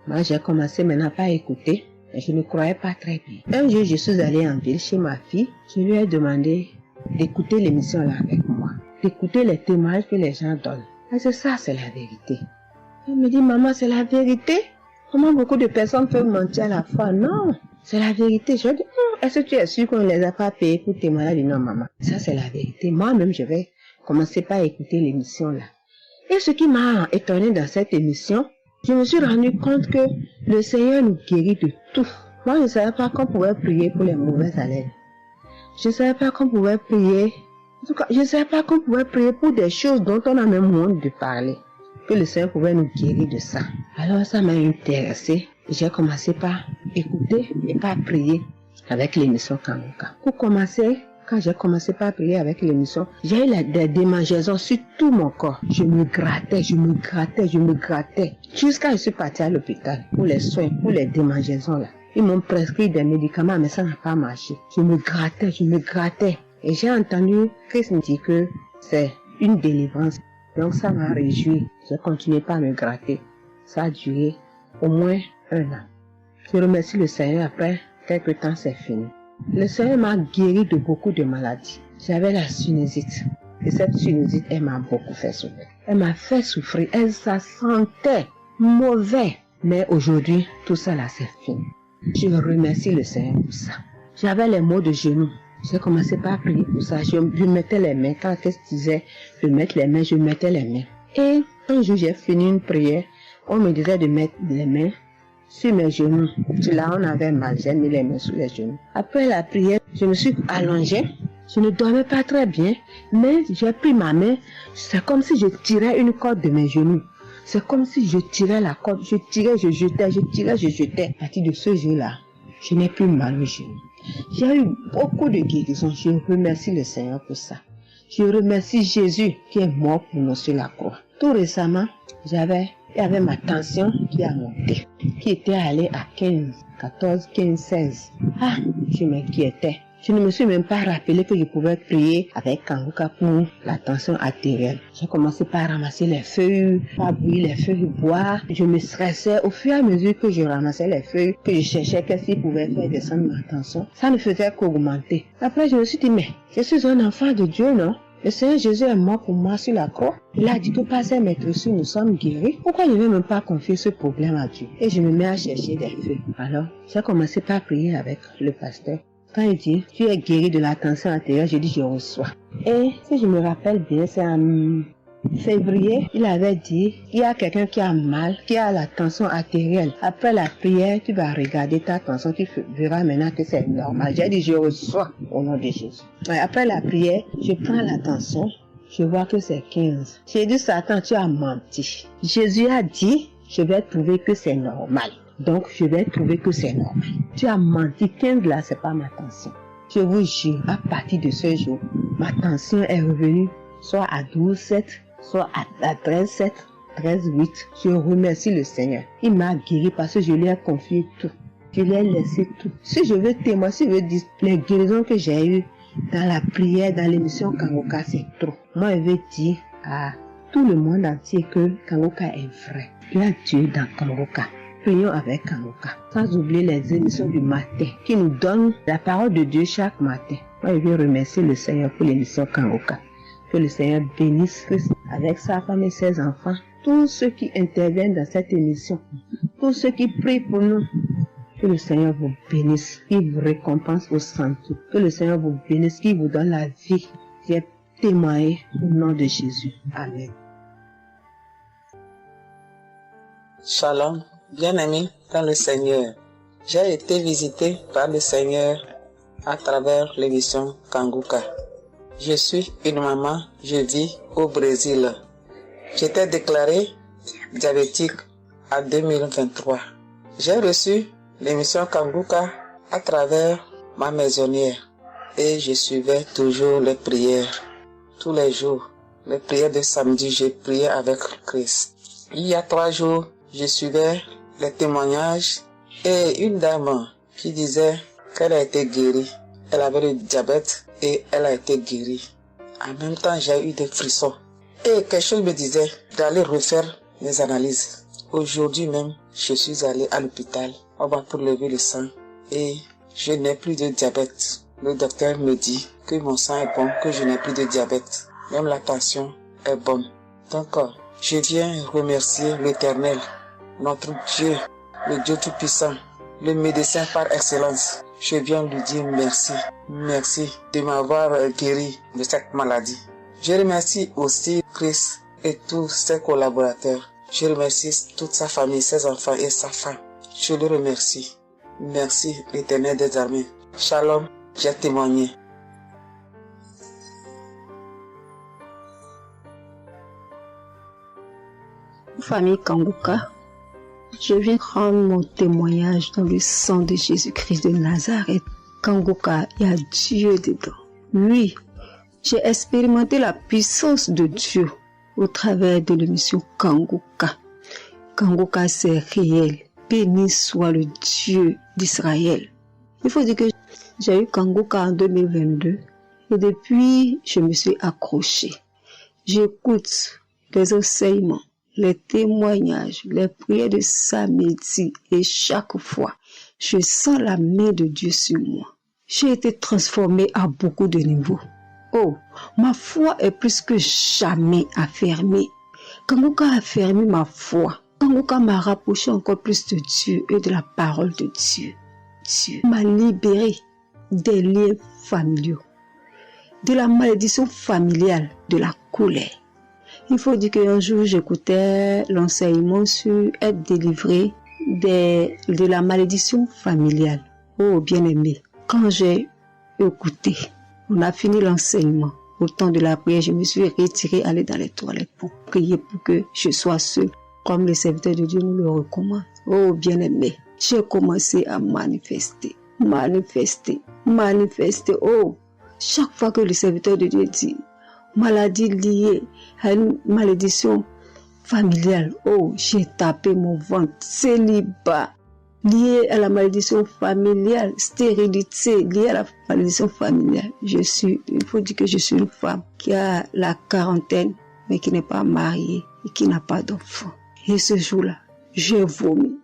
Moi, j'ai commencé maintenant pas à écouter. Je ne croyais pas très bien. Un jour, je suis allée en ville chez ma fille. Je lui ai demandé d'écouter l'émission là avec moi, d'écouter les témoignages que les gens donnent. Et c'est ça, c'est la vérité. Elle me dit, maman, c'est la vérité? Comment beaucoup de personnes peuvent mentir à la fois? Non, c'est la vérité. Je lui ai dit, est-ce que tu es sûr qu'on ne les a pas payés pour témoigner? Elle dit, non, maman, ça c'est la vérité. Moi-même, je vais commencer par écouter l'émission là. Et ce qui m'a étonné dans cette émission, je me suis rendu compte que le Seigneur nous guérit de tout. Moi, je ne savais pas qu'on pouvait prier pour les mauvaises haleines. Je ne savais pas qu'on pouvait prier. En tout cas, je ne savais pas qu'on pouvait prier pour des choses dont on a même honte de parler. Que le Seigneur pouvait nous guérir de ça. Alors, ça m'a intéressé. J'ai commencé par écouter et par prier avec l'émission Kangoka. Pour commencer, quand j'ai commencé par prier avec l'émission, j'ai eu des démangeaisons sur tout mon corps. Je me grattais. Jusqu'à ce que je suis partie à l'hôpital pour les soins, pour les démangeaisons là. Ils m'ont prescrit des médicaments, mais ça n'a pas marché. Je me grattais. Et j'ai entendu Christ me dire que c'est une délivrance. Donc ça m'a réjoui. J'ai continué par me gratter. Ça a duré au moins 1 an. Je remercie le Seigneur, après quelques temps c'est fini. Le Seigneur m'a guéri de beaucoup de maladies. J'avais la sinusite. Et cette sinusite, elle m'a beaucoup fait souffrir. Elle m'a fait souffrir. Ça sentait mauvais. Mais aujourd'hui, tout ça là, c'est fini. Je remercie le Seigneur pour ça. J'avais les maux de genoux. J'ai commencé par prier pour ça. Je mettais les mains. Quand Christ disait de mettre les mains, je mettais les mains. Et un jour, j'ai fini une prière. On me disait de mettre les mains sur mes genoux. Là, on avait mal. J'ai mis les mains sur les genoux. Après la prière, je me suis allongée. Je ne dormais pas très bien, mais j'ai pris ma main. C'est comme si je tirais une corde de mes genoux. C'est comme si je tirais la corde. Je tirais, je jetais, je tirais, je jetais. À partir de ce jour-là, je n'ai plus mal au genou. J'ai eu beaucoup de guérisons. Je remercie le Seigneur pour ça. Je remercie Jésus qui est mort pour nous sur la croix. Tout récemment, il y avait ma tension qui a monté, qui était allée à 15, 14, 15, 16. Ah, je m'inquiétais. Je ne me suis même pas rappelé que je pouvais prier avec Kanguka pour la tension artérielle. J'ai commencé par ramasser les feuilles, par bouillir les feuilles, boire. Je me stressais au fur et à mesure que je ramassais les feuilles, que je cherchais qu'est-ce qui pouvait faire descendre ma tension. Ça ne faisait qu'augmenter. Après, je me suis dit, mais je suis un enfant de Dieu, non? Le Seigneur Jésus est mort pour moi sur la croix. Il a dit que par ses maîtresses, nous sommes guéris. Pourquoi je ne vais même pas confier ce problème à Dieu? Et je me mets à chercher des feuilles. Alors, j'ai commencé par prier avec le pasteur. Quand il dit, tu es guéri de la tension artérielle, je dis, je reçois. Et si je me rappelle bien, c'est en février, il avait dit, il y a quelqu'un qui a mal, qui a la tension artérielle. Après la prière, tu vas regarder ta tension, tu verras maintenant que c'est normal. J'ai dit, je reçois au nom de Jésus. Et après la prière, je prends la tension, je vois que c'est 15. J'ai dit, Satan, tu as menti. Jésus a dit, je vais trouver que c'est normal. Donc, je vais trouver que c'est normal. Tu as menti, 15 là, c'est pas ma tension. Je vous jure, à partir de ce jour, ma tension est revenue soit à 12,7, soit à 13,7, 13,8. Je remercie le Seigneur. Il m'a guéri parce que je lui ai confié tout. Je lui ai laissé tout. Si je veux témoigner, si je veux dire les guérisons que j'ai eues dans la prière, dans l'émission Kanguka, c'est trop. Moi, je veux dire à tout le monde entier que Kanguka est vrai. Il y a Dieu dans Kanguka. Prions avec Kanguka, sans oublier les émissions du matin qui nous donnent la parole de Dieu chaque matin. Moi, je veux remercier le Seigneur pour l'émission Kanguka. Que le Seigneur bénisse Christ avec sa femme et ses enfants, tous ceux qui interviennent dans cette émission, tous ceux qui prient pour nous. Que le Seigneur vous bénisse, qu'il vous récompense au centre. Que le Seigneur vous bénisse, qu'il vous donne la vie. J'ai témoigné au nom de Jésus. Amen. Shalom. Bien-aimé dans le Seigneur, j'ai été visité par le Seigneur à travers l'émission Kanguka. Je suis une maman, je vis au Brésil. J'étais déclarée diabétique en 2023. J'ai reçu l'émission Kanguka à travers ma maisonnière et je suivais toujours les prières. Tous les jours, les prières de samedi, j'ai prié avec Christ. Il y a 3 jours, je suivais les témoignages et une dame qui disait qu'elle a été guérie. Elle avait le diabète et elle a été guérie. En même temps, j'ai eu des frissons. Et quelque chose me disait d'aller refaire mes analyses. Aujourd'hui même, je suis allé à l'hôpital. On va prélever le sang et je n'ai plus de diabète. Le docteur me dit que mon sang est bon, que je n'ai plus de diabète. Même la tension est bonne. Donc, je viens remercier l'Éternel, notre Dieu, le Dieu Tout-Puissant, le médecin par excellence. Je viens lui dire merci. Merci de m'avoir guéri de cette maladie. Je remercie aussi Christ et tous ses collaborateurs. Je remercie toute sa famille, ses enfants et sa femme. Je le remercie. Merci l'Éternel des armées. Shalom, j'ai témoigné. Famille Kanguka, je viens rendre mon témoignage dans le sang de Jésus-Christ de Nazareth. Kanguka, il y a Dieu dedans. Oui, j'ai expérimenté la puissance de Dieu au travers de l'émission Kanguka. Kanguka, c'est réel. Béni soit le Dieu d'Israël. Il faut dire que j'ai eu Kanguka en 2022 et depuis, je me suis accrochée. J'écoute les enseignements, les témoignages, les prières de samedi et chaque fois, je sens la main de Dieu sur moi. J'ai été transformée à beaucoup de niveaux. Oh, ma foi est plus que jamais affermie. Kanguka a affermi ma foi. Kanguka m'a rapproché encore plus de Dieu et de la parole de Dieu. Dieu m'a libéré des liens familiaux, de la malédiction familiale, de la colère. Il faut dire qu'un jour, j'écoutais l'enseignement sur être délivré de la malédiction familiale. Oh, bien-aimé, quand j'ai écouté, On a fini l'enseignement. Au temps de la prière, je me suis retirée, aller dans les toilettes pour prier pour que je sois seule, comme le serviteur de Dieu nous le recommande. Oh bien-aimé, j'ai commencé à manifester. Oh, chaque fois que le serviteur de Dieu dit maladie liée à une malédiction familiale, oh, j'ai tapé mon ventre. Célibat lié à la malédiction familiale, stérilité liée à la malédiction familiale. Il faut dire que je suis une femme qui a la quarantaine, mais qui n'est pas mariée et qui n'a pas d'enfant. Et ce jour-là, j'ai vomi.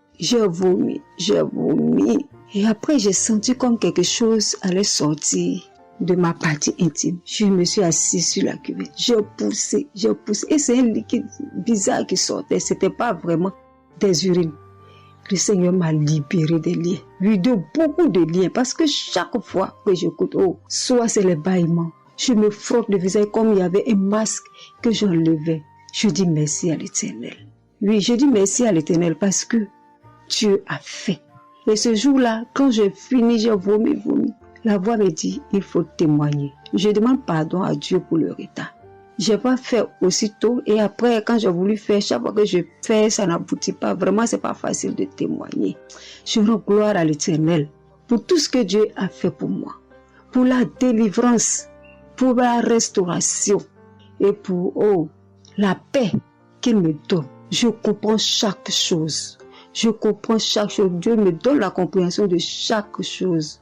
Et après, j'ai senti comme quelque chose allait sortir de ma partie intime. Je me suis assise sur la cuvette. J'ai poussé. Et c'est un liquide bizarre qui sortait. C'était pas vraiment des urines. Le Seigneur m'a libéré des liens. Oui, de beaucoup de liens. Parce que chaque fois que j'écoute, soit c'est les bâillements. Je me frotte le visage comme il y avait un masque que j'enlevais. Je dis merci à l'Éternel. Oui, je dis merci à l'Éternel parce que Dieu a fait. Et ce jour-là, quand j'ai fini, j'ai vomi. La voix me dit, il faut témoigner. Je demande pardon à Dieu pour le retard. Je n'ai pas fait aussitôt et après, quand j'ai voulu faire, chaque fois que je fais, ça n'aboutit pas. Vraiment, c'est pas facile de témoigner. Je rends gloire à l'Éternel pour tout ce que Dieu a fait pour moi. Pour la délivrance, pour la restauration et pour la paix qu'il me donne. Je comprends chaque chose. Dieu me donne la compréhension de chaque chose.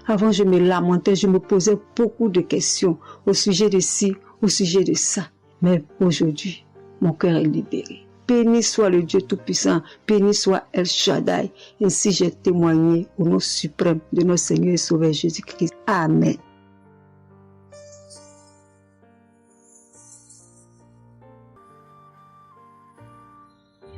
Avant, je me lamentais, je me posais beaucoup de questions au sujet de ci, au sujet de ça. Mais aujourd'hui, mon cœur est libéré. Béni soit le Dieu Tout-Puissant, béni soit El Shaddai. Ainsi j'ai témoigné au nom suprême de notre Seigneur et Sauveur Jésus-Christ. Amen.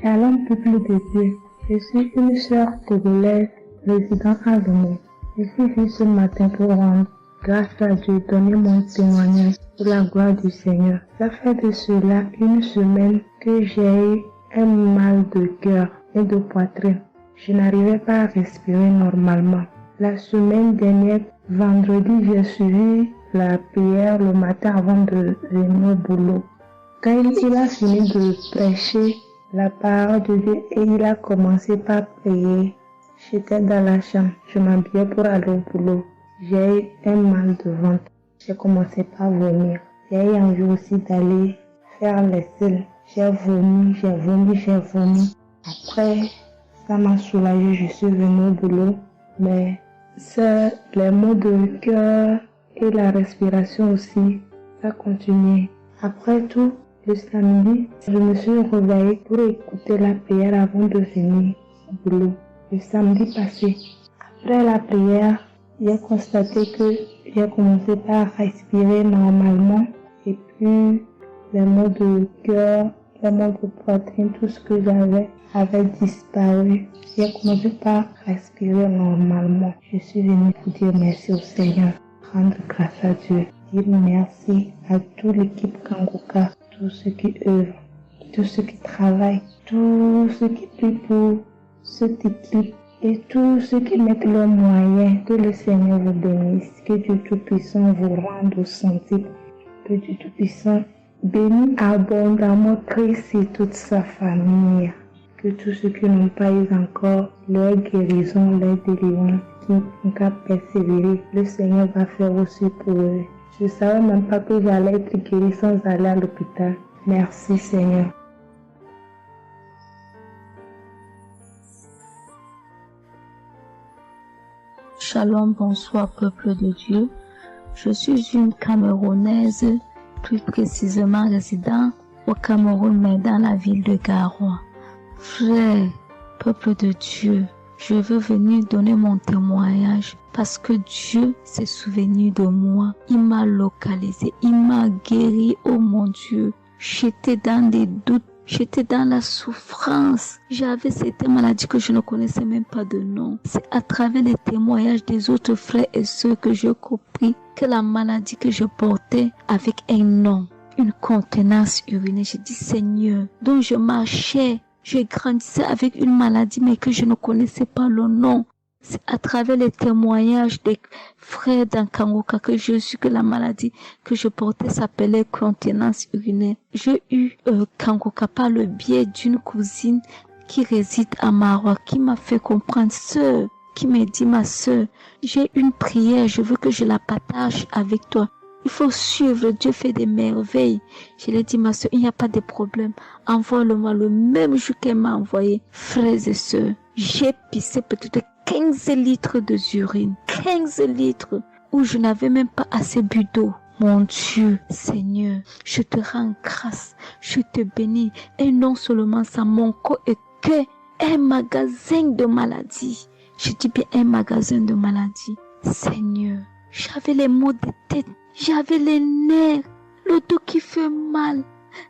Shalom, peuple de Dieu. Je suis une sœur togolaise résidant à Lomé. Je suis venue ce matin pour rendre grâce à Dieu, donner mon témoignage pour la gloire du Seigneur. Ça fait de cela une semaine que j'ai eu un mal de cœur et de poitrine. Je n'arrivais pas à respirer normalement. La semaine dernière, vendredi, j'ai suivi la prière le matin avant de venir au boulot. Quand il a fini de prêcher la parole de Dieu et il a commencé par prier, j'étais dans la chambre, je m'habillais pour aller au boulot. J'ai eu un mal de ventre. J'ai commencé par vomir. J'ai eu envie aussi d'aller faire les selles. J'ai vomi. Après, ça m'a soulagé, je suis venue au boulot. Mais c'est les maux de cœur et la respiration aussi, ça continuait. Après tout, le samedi, je me suis réveillée pour écouter la prière avant de venir au boulot. Le samedi passé, après la prière, j'ai constaté que j'ai commencé par respirer normalement et puis les maux de cœur, les maux de poitrine, tout ce que j'avais avait disparu. J'ai commencé par respirer normalement. Je suis venue pour dire merci au Seigneur, rendre grâce à Dieu, dire merci à toute l'équipe Kanguka, tous ceux qui œuvrent, tous ceux qui travaillent, tous ceux qui prient pour cette équipe et tous ceux qui mettent leurs moyens. Que le Seigneur vous bénisse, que Dieu Tout-Puissant vous rende au sentier, que Dieu Tout-Puissant bénisse abondamment Christ et toute sa famille. Que tous ceux qui n'ont pas eu encore leur guérison, leur délivrance, qui n'ont qu'à persévérer, le Seigneur va faire aussi pour eux. Je ne savais même pas que j'allais être guérie sans aller à l'hôpital. Merci Seigneur. Shalom, bonsoir peuple de Dieu. Je suis une Camerounaise, plus précisément résident au Cameroun, mais dans la ville de Garoua. Frère, peuple de Dieu, je veux venir donner mon témoignage parce que Dieu s'est souvenu de moi. Il m'a localisé, il m'a guéri, oh mon Dieu. J'étais dans des doutes, j'étais dans la souffrance. J'avais cette maladie que je ne connaissais même pas de nom. C'est à travers les témoignages des autres frères et sœurs que j'ai compris que la maladie que je portais avec un nom, une contenance urinaire. J'ai dit Seigneur, donc je marchais. Je grandissais avec une maladie mais que je ne connaissais pas le nom. C'est à travers les témoignages des frères dans Kangoka que j'ai su que la maladie que je portais s'appelait continence urinaire. J'ai eu Kangoka par le biais d'une cousine qui réside à Marois, qui m'a fait comprendre, sœur, qui m'a dit, ma sœur, j'ai une prière, je veux que je la partage avec toi. Il faut suivre, Dieu fait des merveilles. Je lui ai dit, ma sœur, il n'y a pas de problème. Envoie-le-moi le même jour qu'elle m'a envoyé. Frères et sœurs, j'ai pissé peut-être 15 litres d'urine. 15 litres où je n'avais même pas assez bu d'eau. Mon Dieu, Seigneur, je te rends grâce. Je te bénis. Et non seulement ça, mon corps est que un magasin de maladies. Je dis bien un magasin de maladies. Seigneur, j'avais les maux de tête. J'avais les nerfs, le dos qui fait mal,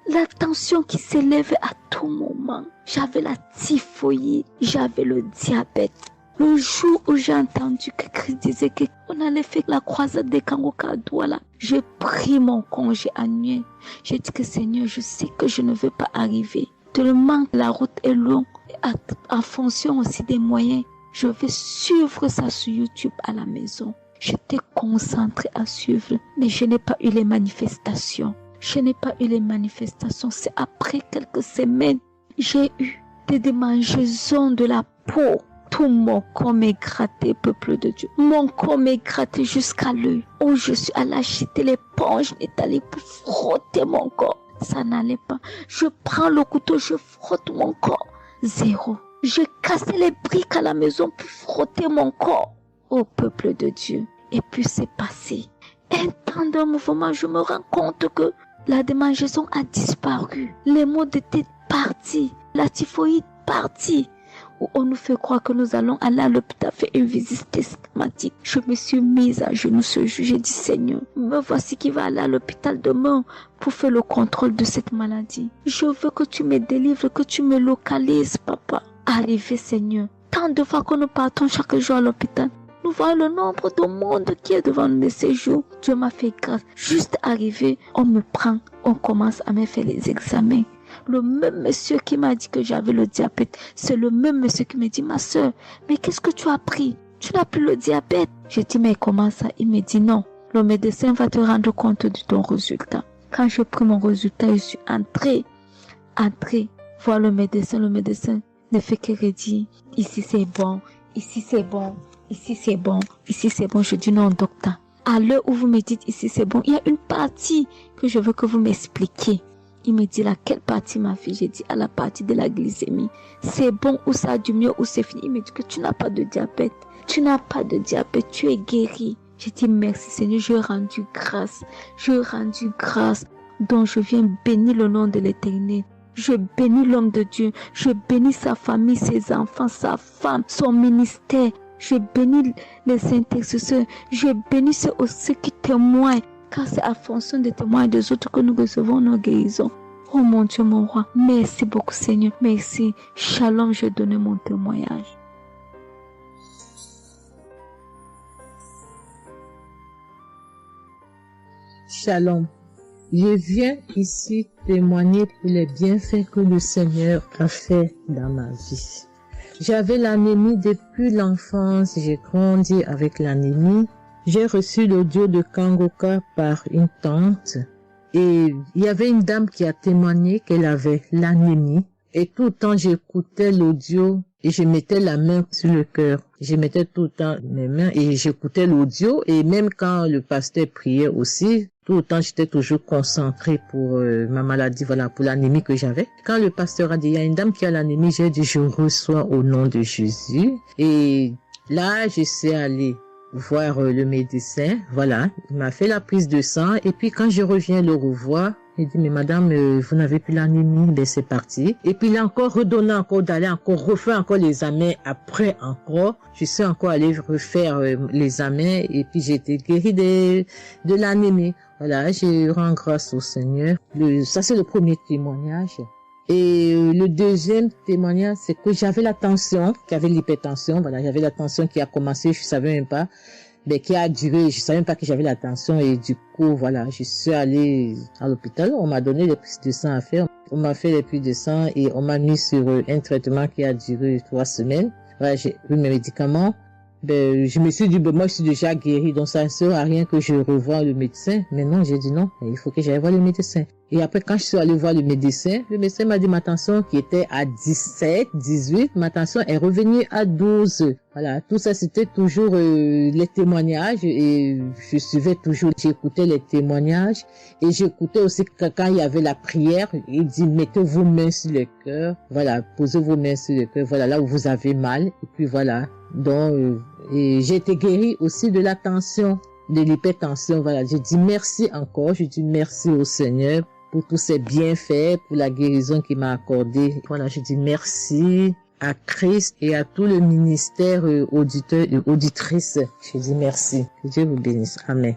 la tension qui s'élève à tout moment. J'avais la typhoïde, j'avais le diabète. Le jour où j'ai entendu que Christ disait qu'on allait faire la croisade des Kangoka à Douala, j'ai pris mon congé annuel. J'ai dit que Seigneur, je sais que je ne veux pas arriver. Tellement la route est longue, en fonction aussi des moyens. Je vais suivre ça sur YouTube à la maison. J'étais concentrée à suivre, mais je n'ai pas eu les manifestations. C'est après quelques semaines, j'ai eu des démangeaisons de la peau. Tout mon corps m'est gratté, peuple de Dieu. Mon corps m'est gratté jusqu'à l'œil. Oh, je suis allée acheter l'éponge, nettoyer pour frotter mon corps. Ça n'allait pas. Je prends le couteau, je frotte mon corps. Zéro. J'ai cassé les briques à la maison pour frotter mon corps. Au peuple de Dieu. Et puis c'est passé. Un temps de mouvement, je me rends compte que la démangeaison a disparu. Les maux de tête partis. La typhoïde partie. Où on nous fait croire que nous allons aller à l'hôpital faire une visite systématique. Je me suis mise à genoux ce jour. J'ai dit, Seigneur, me voici qui va aller à l'hôpital demain pour faire le contrôle de cette maladie. Je veux que tu me délivres, que tu me localises, papa. Arrivé, Seigneur. Tant de fois que nous partons chaque jour à l'hôpital. Nous voyons le nombre de monde qui est devant nous de ces jours. Dieu m'a fait grâce. Juste arrivé, on me prend, on commence à me faire les examens. Le même monsieur qui m'a dit que j'avais le diabète, c'est le même monsieur qui me dit, ma soeur, mais qu'est-ce que tu as pris? Tu n'as plus le diabète. J'ai dit, mais comment ça? Il me dit, non, le médecin va te rendre compte de ton résultat. Quand j'ai pris mon résultat, je suis entrée, voir le médecin ne fait que redire, ici c'est bon, ici c'est bon. Ici c'est bon, ici c'est bon. Je dis non, docteur. À l'heure où vous me dites ici c'est bon, il y a une partie que je veux que vous m'expliquiez. Il me dit laquelle partie, ma fille? J'ai dit à la partie de la glycémie. C'est bon ou ça a du mieux ou c'est fini? Il me dit que tu n'as pas de diabète. Tu n'as pas de diabète, tu es guéri. J'ai dit merci Seigneur, je rendu grâce. Donc je viens bénir le nom de l'Éternel. Je bénis l'homme de Dieu. Je bénis sa famille, ses enfants, sa femme, son ministère. Je bénis les intercesseurs. Je bénis ceux qui témoignent. Car c'est à fonction des témoignages des autres que nous recevons nos guérisons. Oh mon Dieu, mon roi. Merci beaucoup Seigneur. Merci. Shalom, je donne mon témoignage. Shalom. Je viens ici témoigner pour les bienfaits que le Seigneur a fait dans ma vie. J'avais l'anémie depuis l'enfance, j'ai grandi avec l'anémie. J'ai reçu l'audio de Kangoka par une tante et il y avait une dame qui a témoigné qu'elle avait l'anémie. Et tout le temps j'écoutais l'audio et je mettais la main sur le cœur. Je mettais tout le temps mes mains et j'écoutais l'audio et même quand le pasteur priait aussi, tout le temps j'étais toujours concentrée pour ma maladie, voilà, pour l'anémie que j'avais. Quand le pasteur a dit, il y a une dame qui a l'anémie, j'ai dit, je reçois au nom de Jésus. Et là, je suis allée voir le médecin, voilà, il m'a fait la prise de sang et puis quand je reviens le revoir, il dit, mais madame, vous n'avez plus l'anémie, ben c'est parti. Et puis il a encore redonné encore d'aller encore refaire encore les examens après encore. Je suis encore allée refaire les examens et puis j'ai été guérie de l'anémie. Voilà, je rends grâce au Seigneur. Ça c'est le premier témoignage. Et le deuxième témoignage, c'est que j'avais la tension, j'avais l'hypertension, voilà, j'avais la tension qui a commencé, je savais même pas, mais qui a duré, je savais même pas que j'avais la tension et du coup, voilà, je suis allée à l'hôpital, on m'a donné les prises de sang à faire, on m'a fait les prises de sang et on m'a mis sur un traitement qui a duré 3 semaines. Voilà, j'ai eu mes médicaments je me suis dit, moi je suis déjà guérie, donc ça ne sert à rien que je revoie le médecin. Mais non, j'ai dit non, il faut que j'aille voir le médecin. Et après, quand je suis allée voir le médecin m'a dit ma tension qui était à 17, 18, ma tension est revenue à 12. Voilà, tout ça c'était toujours les témoignages et je suivais toujours, j'écoutais les témoignages et j'écoutais aussi quand il y avait la prière, il dit mettez vos mains sur le cœur, voilà, posez vos mains sur le cœur, voilà là où vous avez mal et puis voilà. Donc et j'ai été guérie aussi de la tension, de l'hypertension, voilà. Je dis merci encore, je dis merci au Seigneur pour tous ses bienfaits, pour la guérison qu'il m'a accordée. Voilà, je dis merci à Christ et à tout le ministère auditeur et auditrice. Je dis merci. Que Dieu vous bénisse. Amen.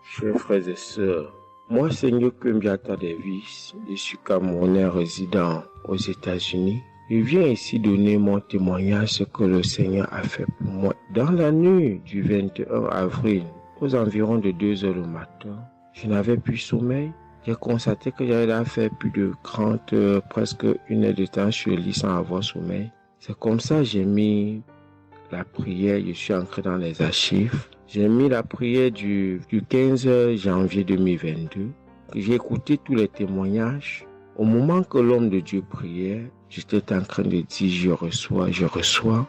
Chers frères et sœurs, moi, Seigneur Kumbiata Davis, je suis Camerounais résident aux États-Unis. Je viens ici donner mon témoignage ce que le Seigneur a fait pour moi. Dans la nuit du 21 avril, aux environs de 2 heures du matin, je n'avais plus sommeil. J'ai constaté que j'avais fait plus de 30 heures, presque 1 heure de temps sur le lit sans avoir sommeil. C'est comme ça que j'ai mis la prière, je suis entré dans les archives. J'ai mis la prière du 15 janvier 2022. J'ai écouté tous les témoignages. Au moment que l'homme de Dieu priait, j'étais en train de dire je reçois.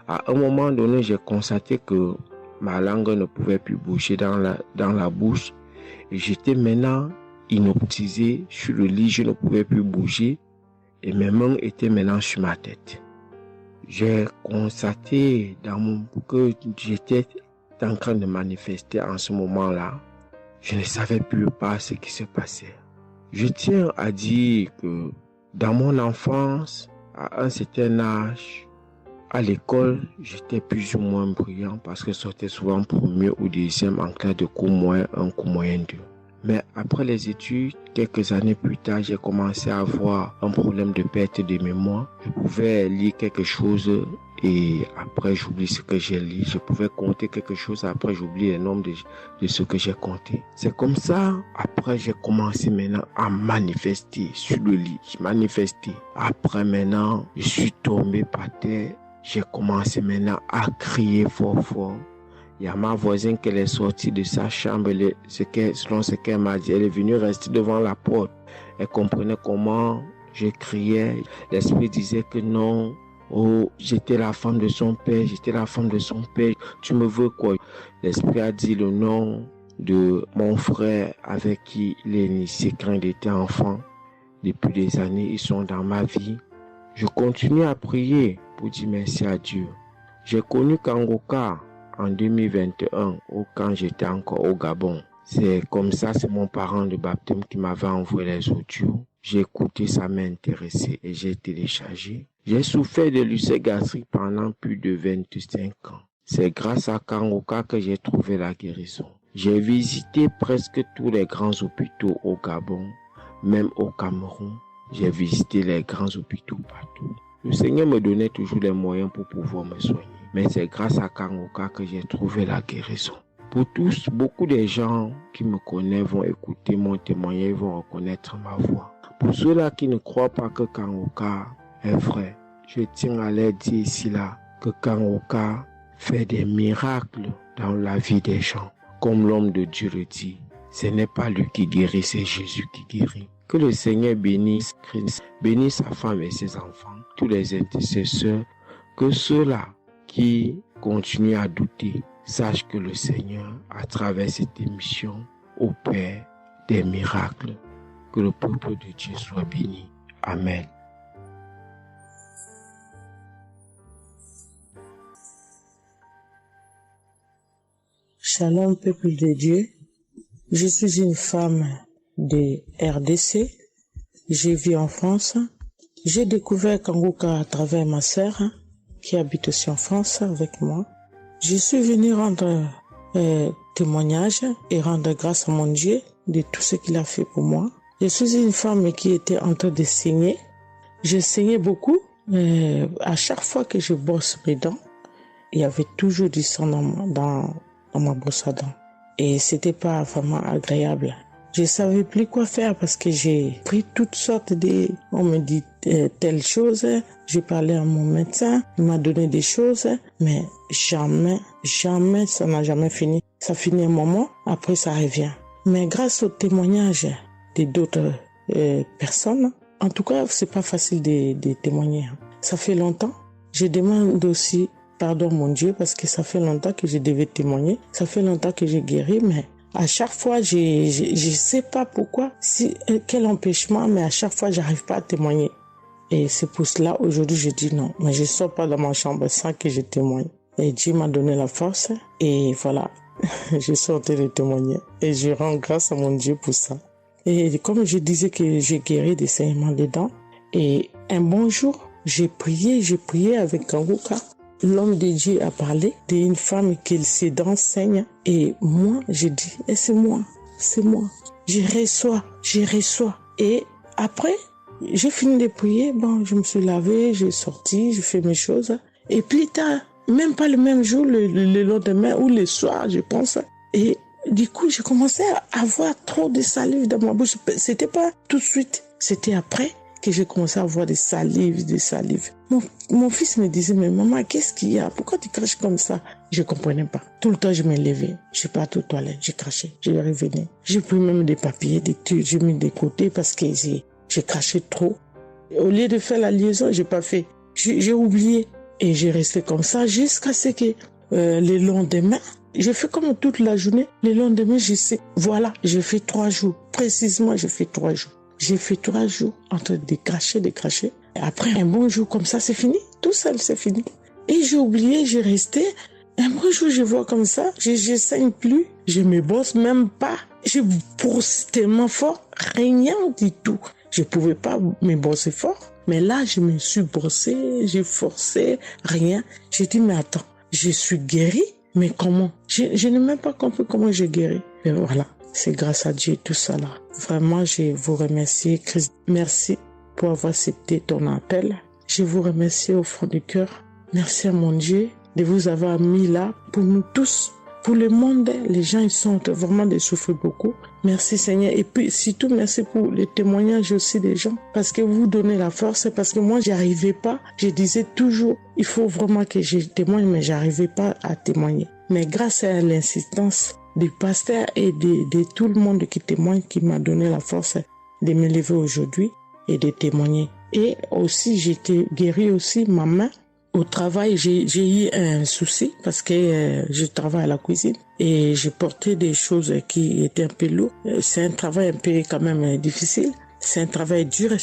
À un moment donné, j'ai constaté que ma langue ne pouvait plus bouger dans la bouche. Et j'étais maintenant inoptisé sur le lit, je ne pouvais plus bouger. Et mes mains étaient maintenant sur ma tête. J'ai constaté que j'étais en train de manifester en ce moment-là. Je ne savais plus pas ce qui se passait. Je tiens à dire que dans mon enfance, à un certain âge, à l'école, j'étais plus ou moins brillant parce que je sortais souvent premier ou deuxième en classe de cours moyen 1, cours moyen 2. Mais après les études, quelques années plus tard, j'ai commencé à avoir un problème de perte de mémoire. Je pouvais lire quelque chose et après j'oublie ce que j'ai lu. Je pouvais compter quelque chose, après j'oublie le nombre de ce que j'ai compté. C'est comme ça, après j'ai commencé maintenant à manifester sur le lit. Après maintenant, je suis tombé par terre. J'ai commencé maintenant à crier fort. Il y a ma voisine qui est sortie de sa chambre, selon ce qu'elle m'a dit, elle est venue rester devant la porte. Elle comprenait comment je criais. L'esprit disait que non, oh, j'étais la femme de son père, tu me veux quoi? L'esprit a dit le nom de mon frère avec qui il est initié quand il était enfant. Depuis des années, ils sont dans ma vie. Je continue à prier pour dire merci à Dieu. J'ai connu Kangoka en 2021, quand j'étais encore au Gabon. C'est comme ça, c'est mon parent de baptême qui m'avait envoyé les audios. J'ai écouté, ça m'a intéressé et j'ai téléchargé. J'ai souffert de l'ulcère gastrique pendant plus de 25 ans. C'est grâce à Kangoka que j'ai trouvé la guérison. J'ai visité presque tous les grands hôpitaux au Gabon, même au Cameroun. J'ai visité les grands hôpitaux partout. Le Seigneur me donnait toujours les moyens pour pouvoir me soigner. Mais c'est grâce à Kangoka que j'ai trouvé la guérison. Pour tous, beaucoup de gens qui me connaissent vont écouter mon témoignage, vont reconnaître ma voix. Pour ceux-là qui ne croient pas que Kangoka est vrai, je tiens à leur dire ici là que Kangoka fait des miracles dans la vie des gens. Comme l'homme de Dieu le dit, ce n'est pas lui qui guérit, c'est Jésus qui guérit. Que le Seigneur bénisse Christ, bénisse sa femme et ses enfants, tous les intercesseurs, que ceux-là qui continuent à douter sachent que le Seigneur, à travers cette émission, opère des miracles. Que le peuple de Dieu soit béni. Amen. Shalom, peuple de Dieu. Je suis une femme de RDC. Je vis en France. J'ai découvert Kangoka à travers ma sœur qui habite aussi en France avec moi. Je suis venue rendre témoignage et rendre grâce à mon Dieu de tout ce qu'il a fait pour moi. Je suis une femme qui était en train de saigner. Je saignais beaucoup. À chaque fois que je brosse mes dents, il y avait toujours du sang dans ma brosse à dents. Et c'était pas vraiment agréable. Je savais plus quoi faire parce que j'ai pris toutes sortes de... On me dit telle chose, j'ai parlé à mon médecin, il m'a donné des choses, mais jamais, ça n'a jamais fini. Ça finit un moment, après ça revient. Mais grâce au témoignage de d'autres personnes, en tout cas, c'est pas facile de témoigner. Ça fait longtemps. Je demande aussi pardon mon Dieu parce que ça fait longtemps que je devais témoigner. Ça fait longtemps que j'ai guéri, mais à chaque fois, je sais pas pourquoi, quel empêchement, mais à chaque fois, j'arrive pas à témoigner. Et c'est pour cela, aujourd'hui, je dis non. Mais je sors pas de ma chambre sans que je témoigne. Et Dieu m'a donné la force. Et voilà, je sortais de témoigner. Et je rends grâce à mon Dieu pour ça. Et comme je disais que j'ai guéri des saignements des dents. Et un bon jour, j'ai prié avec Kanguka. L'homme de Dieu a parlé d'une femme qui ses dents saignent. Et moi, j'ai dit, et c'est moi. Je reçois. Et après, j'ai fini de prier. Bon, je me suis lavé, j'ai sorti, j'ai fait mes choses. Et plus tard, même pas le même jour, le lendemain ou le soir, je pense. Et du coup, j'ai commencé à avoir trop de salive dans ma bouche. C'était pas tout de suite, c'était après que j'ai commencé à avoir des salives. Mon fils me disait, mais maman, qu'est-ce qu'il y a? Pourquoi tu craches comme ça? Je comprenais pas. Tout le temps, je me levais. Je suis partie aux toilettes, j'ai craché, je revenais. J'ai pris même des papiers, des trucs, j'ai mis de côté parce que j'ai craché trop. Au lieu de faire la liaison, j'ai pas fait. J'ai oublié. Et j'ai resté comme ça jusqu'à ce que le lendemain, j'ai fait comme toute la journée. Le lendemain, je sais, voilà, j'ai fait 3 jours. Précisément, j'ai fait 3 jours. J'ai fait 3 jours en train de cracher. Et après, un bon jour comme ça, c'est fini. Tout seul, c'est fini. Et j'ai oublié, j'ai resté. Un bon jour, je vois comme ça, je saigne plus. Je me bosse même pas. Je brosse tellement fort, rien du tout. Je pouvais pas me bosser fort. Mais là, je me suis brossé, j'ai forcé, rien. J'ai dit, mais attends, je suis guéri, mais comment? Je n'ai même pas compris comment j'ai guéri. Mais voilà, c'est grâce à Dieu tout ça là. Vraiment, je vous remercie, Christ. Merci pour avoir accepté ton appel. Je vous remercie au fond du cœur. Merci à mon Dieu de vous avoir mis là pour nous tous. Pour le monde, les gens, ils sont vraiment de souffrir beaucoup. Merci Seigneur. Et puis, surtout, merci pour les témoignages aussi des gens. Parce que vous donnez la force. Parce que moi, j'y arrivais pas. Je disais toujours, il faut vraiment que je témoigne, mais j'arrivais pas à témoigner. Mais grâce à l'insistance du pasteur et de tout le monde qui témoigne, qui m'a donné la force de me lever aujourd'hui et de témoigner. Et aussi, j'étais guérie aussi, ma main. Au travail, j'ai eu un souci parce que je travaille à la cuisine et j'ai porté des choses qui étaient un peu lourdes. C'est un travail un peu quand même difficile. C'est un travail dur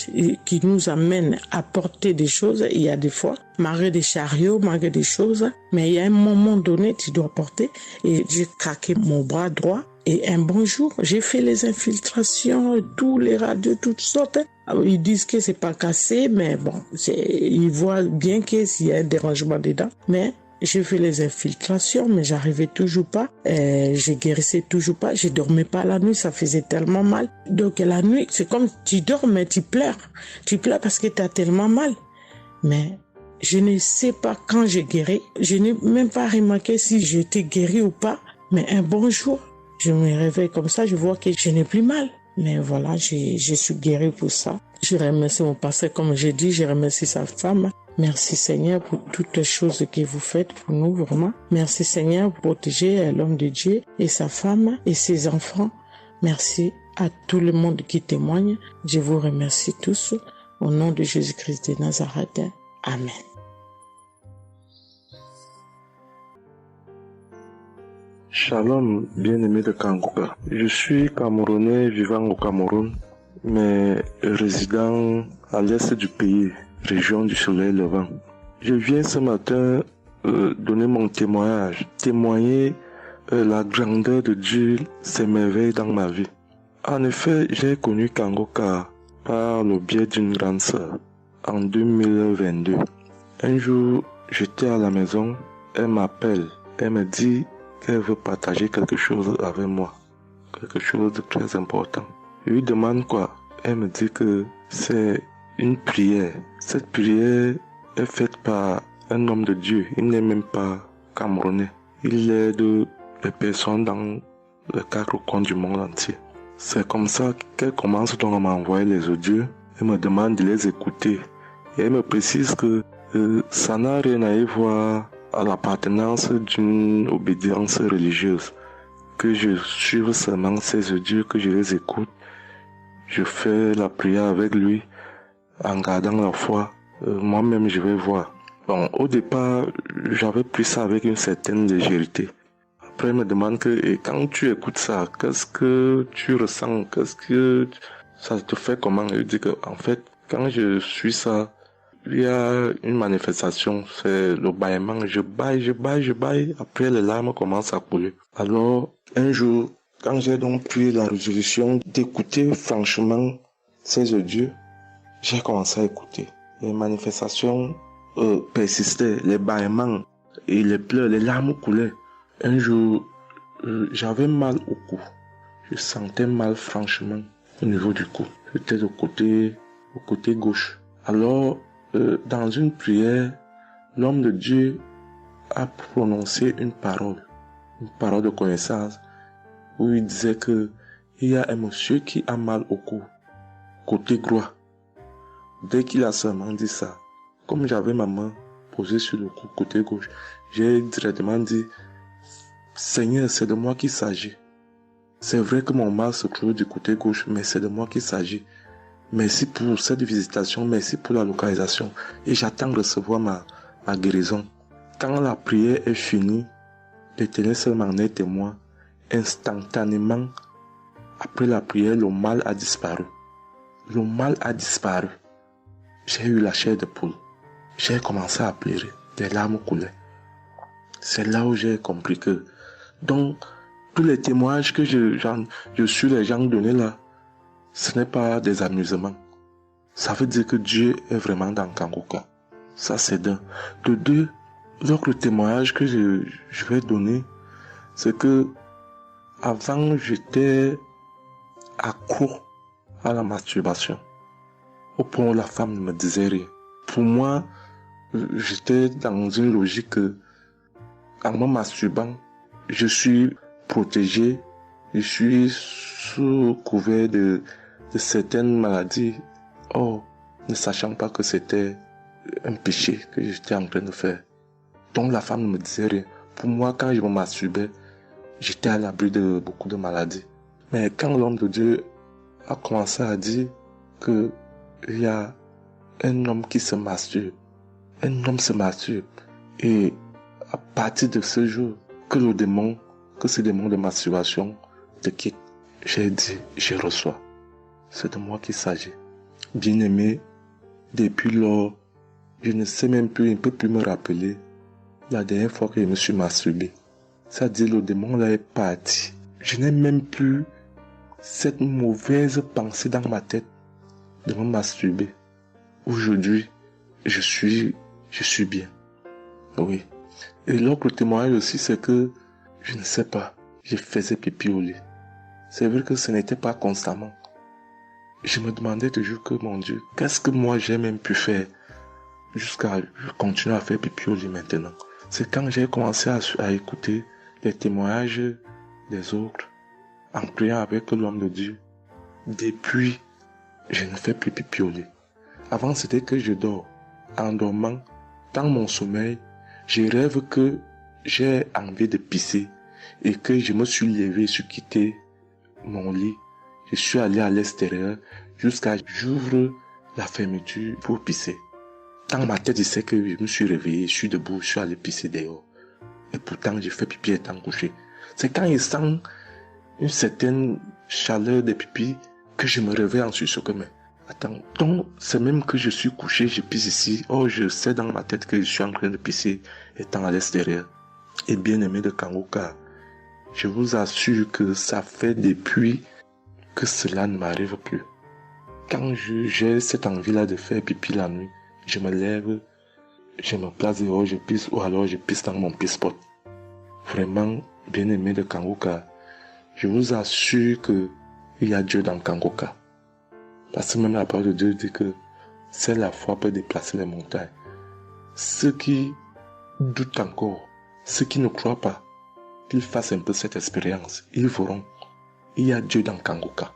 qui nous amène à porter des choses. Il y a des fois, malgré des chariots, malgré des choses, mais il y a un moment donné, tu dois porter. Et j'ai craqué mon bras droit. Et un bon jour, j'ai fait les infiltrations, tous les radios, toutes sortes. Ils disent que c'est pas cassé, mais bon, ils voient bien qu'il y a un dérangement dedans. Mais j'ai fait les infiltrations, mais j'arrivais toujours pas. Je guérissais toujours pas. Je dormais pas la nuit, ça faisait tellement mal. Donc la nuit, c'est comme tu dors, mais tu pleures. Tu pleures parce que tu as tellement mal. Mais je ne sais pas quand j'ai guéri. Je n'ai même pas remarqué si j'étais guéri ou pas. Mais un bon jour, je me réveille comme ça, je vois que je n'ai plus mal. Mais voilà, je suis guérie pour ça. Je remercie mon pasteur, comme j'ai dit, je remercie sa femme. Merci Seigneur pour toutes les choses que vous faites pour nous, vraiment. Merci Seigneur pour protéger l'homme de Dieu et sa femme et ses enfants. Merci à tout le monde qui témoigne. Je vous remercie tous. Au nom de Jésus-Christ de Nazareth. Amen. Shalom, bien-aimé de Kanguka. Je suis Camerounais vivant au Cameroun, mais résident à l'est du pays, région du soleil levant. Je viens ce matin donner mon témoignage, témoigner la grandeur de Dieu, ses merveilles dans ma vie. En effet, j'ai connu Kanguka par le biais d'une grande sœur en 2022. Un jour, j'étais à la maison, elle m'appelle, elle me dit qu'elle veut partager quelque chose avec moi, quelque chose de très important. Je lui demande quoi. Elle me dit que c'est une prière. Cette prière est faite par un homme de Dieu. Il n'est même pas camerounais. Il aide les personnes dans les 4 coins du monde entier. C'est comme ça qu'elle commence donc à m'envoyer les audios et me demande de les écouter. Et elle me précise que ça n'a rien à voir à l'appartenance d'une obédience religieuse. Que je suive seulement ses audios, que je les écoute. Je fais la prière avec lui en gardant la foi. Moi-même, je vais voir. Bon, au départ, j'avais pris ça avec une certaine légèreté. Après, il me demande et quand tu écoutes ça, qu'est-ce que tu ressens? Qu'est-ce que ça te fait comment? Je dis que, en fait, quand je suis ça, il y a une manifestation, c'est le bâillement. Je baille. Après, les larmes commencent à couler. Alors, un jour, quand j'ai donc pris la résolution d'écouter franchement ces audios, j'ai commencé à écouter. Les manifestations persistaient, les bâillements et les pleurs, les larmes coulaient. Un jour, j'avais mal au cou. Je sentais mal franchement au niveau du cou. J'étais au côté gauche. Alors, dans une prière, l'homme de Dieu a prononcé une parole de connaissance, où il disait que il y a un monsieur qui a mal au cou, côté droit. Dès qu'il a seulement dit ça, comme j'avais ma main posée sur le cou, côté gauche, j'ai directement dit, Seigneur, c'est de moi qu'il s'agit. C'est vrai que mon mal se trouve du côté gauche, mais c'est de moi qu'il s'agit. Merci pour cette visitation, merci pour la localisation. Et j'attends de recevoir ma guérison. Quand la prière est finie, l'Éternel seul m'en est témoin. Instantanément, après la prière, le mal a disparu. Le mal a disparu. J'ai eu la chair de poule. J'ai commencé à pleurer. Des larmes coulaient. C'est là où j'ai compris que, donc, tous les témoignages que je suis les gens donnés là, ce n'est pas des amusements. Ça veut dire que Dieu est vraiment dans Kangoka. Ça, c'est d'un. De deux, donc le témoignage que je vais donner, c'est que avant, j'étais accro à la masturbation. Au point où la femme ne me disait rien. Pour moi, j'étais dans une logique que, en me masturbant, je suis protégé, je suis sous couvert de certaines maladies, ne sachant pas que c'était un péché que j'étais en train de faire. Donc la femme ne me disait rien. Pour moi, quand je me masturbais, j'étais à l'abri de beaucoup de maladies. Mais quand l'homme de Dieu a commencé à dire que il y a un homme qui se masturbe, et à partir de ce jour, que ce démon de masturbation te quitte, j'ai dit, je reçois. C'est de moi qu'il s'agit. Bien-aimé, depuis lors, je ne sais même plus, je ne peux plus me rappeler la dernière fois que je me suis masturbé. C'est-à-dire, le démon là est parti. Je n'ai même plus cette mauvaise pensée dans ma tête de me masturber. Aujourd'hui, je suis bien. Oui. Et l'autre témoignage aussi, c'est que, je ne sais pas, je faisais pipi au lit. C'est vrai que ce n'était pas constamment. Je me demandais toujours que, mon Dieu, qu'est-ce que moi j'ai même pu faire jusqu'à continuer à faire pipi au lit maintenant. C'est quand j'ai commencé à écouter les témoignages des autres, en priant avec l'homme de Dieu. Depuis, je ne fais plus pipi au lit. Avant, c'était que je dors. En dormant, dans mon sommeil, je rêve que j'ai envie de pisser et que je me suis levé, je suis quitté mon lit. Je suis allé à l'extérieur jusqu'à j'ouvre la fermeture pour pisser. Dans ma tête, je sais que je me suis réveillé, je suis debout, je suis allé pisser dehors. Et pourtant, j'ai fait pipi étant couché. C'est quand je sens une certaine chaleur de pipi que je me réveille en sursaut. Mais attends, donc c'est même que je suis couché, je pisse ici. Je sais dans ma tête que je suis en train de pisser étant à l'extérieur. Et bien aimé de Kangoka, je vous assure que ça fait depuis que cela ne m'arrive plus. Quand j'ai cette envie-là de faire pipi la nuit, je me lève, je me place dehors, je pisse, ou alors je pisse dans mon pisse-pot. Vraiment, bien aimé de Kangoka, je vous assure que il y a Dieu dans Kangoka. Parce que même la parole de Dieu dit que c'est la foi peut déplacer les montagnes. Ceux qui doutent encore, ceux qui ne croient pas, qu'ils fassent un peu cette expérience, ils verront. il y a Dieu dans Kangoka.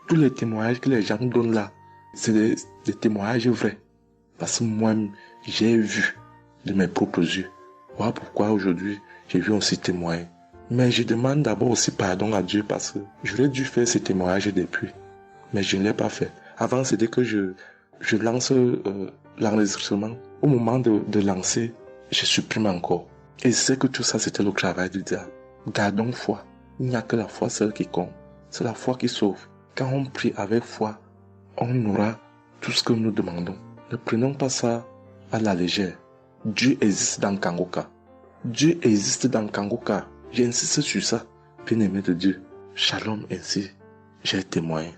Tous les témoignages que les gens donnent là, c'est des témoignages vrais. Parce que moi, j'ai vu de mes propres yeux. Voilà pourquoi aujourd'hui, j'ai vu aussi témoigner. Mais je demande d'abord aussi pardon à Dieu parce que j'aurais dû faire ces témoignages depuis. Mais je ne l'ai pas fait. Avant, c'était que je lance l'enregistrement. Au moment de lancer, je supprime encore. Et je sais que tout ça, c'était le travail du diable. Gardons foi. Il n'y a que la foi seule qui compte. C'est la foi qui sauve. Quand on prie avec foi, on aura tout ce que nous demandons. Ne prenons pas ça à la légère. Dieu existe dans Kangoka. Dieu existe dans Kangoka. J'insiste sur ça. Bien-aimé de Dieu. Shalom ainsi. J'ai témoigné.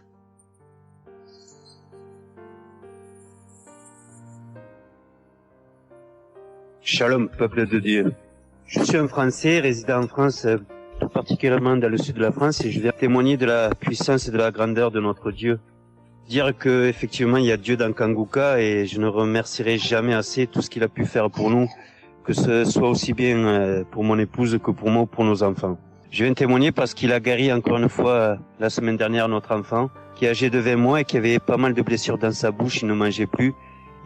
Shalom, peuple de Dieu. Je suis un Français résidant en France, tout particulièrement dans le sud de la France, et je viens témoigner de la puissance et de la grandeur de notre Dieu. Dire que effectivement il y a Dieu dans Kangoka, et je ne remercierai jamais assez tout ce qu'il a pu faire pour nous, que ce soit aussi bien pour mon épouse que pour moi ou pour nos enfants. Je viens témoigner parce qu'il a guéri encore une fois la semaine dernière notre enfant, qui est âgé de 20 mois et qui avait pas mal de blessures dans sa bouche, il ne mangeait plus.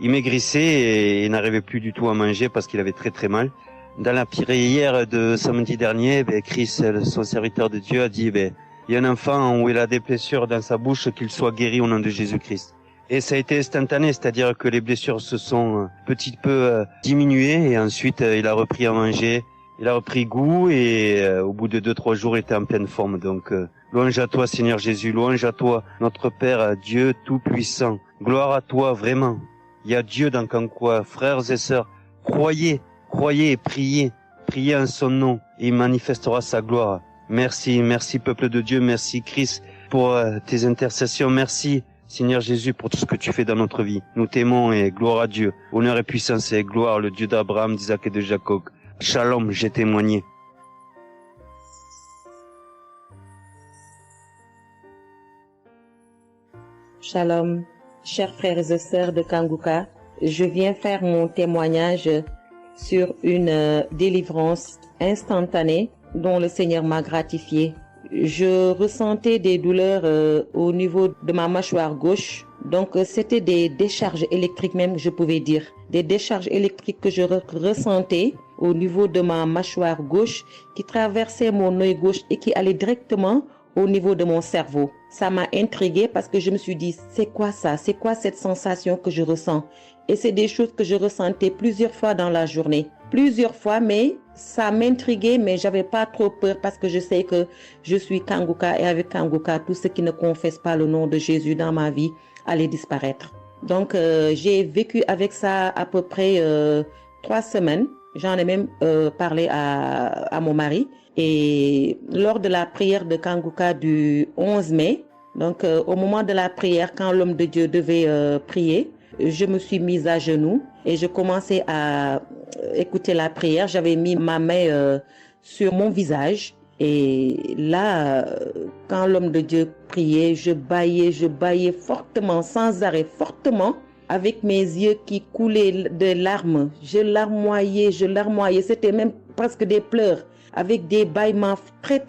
Il maigrissait et n'arrivait plus du tout à manger parce qu'il avait très très mal. Dans la prière de samedi dernier, Chris, son serviteur de Dieu, a dit il y a un enfant où il a des blessures dans sa bouche, qu'il soit guéri au nom de Jésus-Christ. Et ça a été instantané, c'est-à-dire que les blessures se sont petit peu diminuées et ensuite il a repris à manger, il a repris goût et au bout de 2-3 jours il était en pleine forme. Donc louange à toi Seigneur Jésus, louange à toi notre Père, Dieu Tout-Puissant. Gloire à toi vraiment. Il y a Dieu dans Kangoka, frères et sœurs, croyez et priez en son nom et il manifestera sa gloire. Merci peuple de Dieu, merci Christ pour tes intercessions, merci Seigneur Jésus pour tout ce que tu fais dans notre vie. Nous t'aimons et gloire à Dieu, honneur et puissance et gloire, le Dieu d'Abraham, d'Isaac et de Jacob. Shalom, j'ai témoigné. Shalom, chers frères et sœurs de Kangoka, je viens faire mon témoignage sur une délivrance instantanée dont le Seigneur m'a gratifié. Je ressentais des douleurs au niveau de ma mâchoire gauche, donc c'était des décharges électriques même, je pouvais dire. Des décharges électriques que je ressentais au niveau de ma mâchoire gauche qui traversaient mon œil gauche et qui allaient directement au niveau de mon cerveau. Ça m'a intriguée parce que je me suis dit, c'est quoi ça? C'est quoi cette sensation que je ressens? Et c'est des choses que je ressentais plusieurs fois dans la journée. Plusieurs fois, mais ça m'intriguait, mais j'avais pas trop peur parce que je sais que je suis Kangoka et avec Kangoka, tout ce qui ne confesse pas le nom de Jésus dans ma vie allait disparaître. Donc, j'ai vécu avec ça à peu près 3 semaines. J'en ai même parlé à mon mari. Et lors de la prière de Kangoka du 11 mai, donc au moment de la prière, quand l'homme de Dieu devait prier, je me suis mise à genoux et je commençais à écouter la prière. J'avais mis ma main sur mon visage et là, quand l'homme de Dieu priait, je bâillais fortement, sans arrêt, fortement, avec mes yeux qui coulaient de larmes. Je larmoyais, c'était même presque des pleurs, avec des bâillements très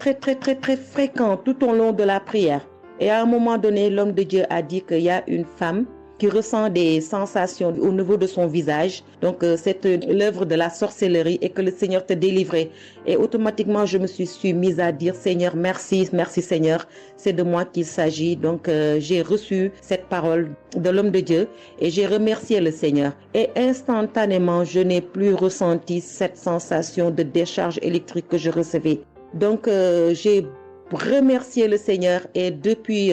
fréquents tout au long de la prière. Et à un moment donné, l'homme de Dieu a dit qu'il y a une femme qui ressent des sensations au niveau de son visage. Donc, c'est l'œuvre de la sorcellerie et que le Seigneur te délivrait. Et automatiquement, je me suis mise à dire, Seigneur, merci Seigneur, c'est de moi qu'il s'agit. Donc, j'ai reçu cette parole de l'homme de Dieu et j'ai remercié le Seigneur. Et instantanément, je n'ai plus ressenti cette sensation de décharge électrique que je recevais. Donc, j'ai remercié le Seigneur et depuis...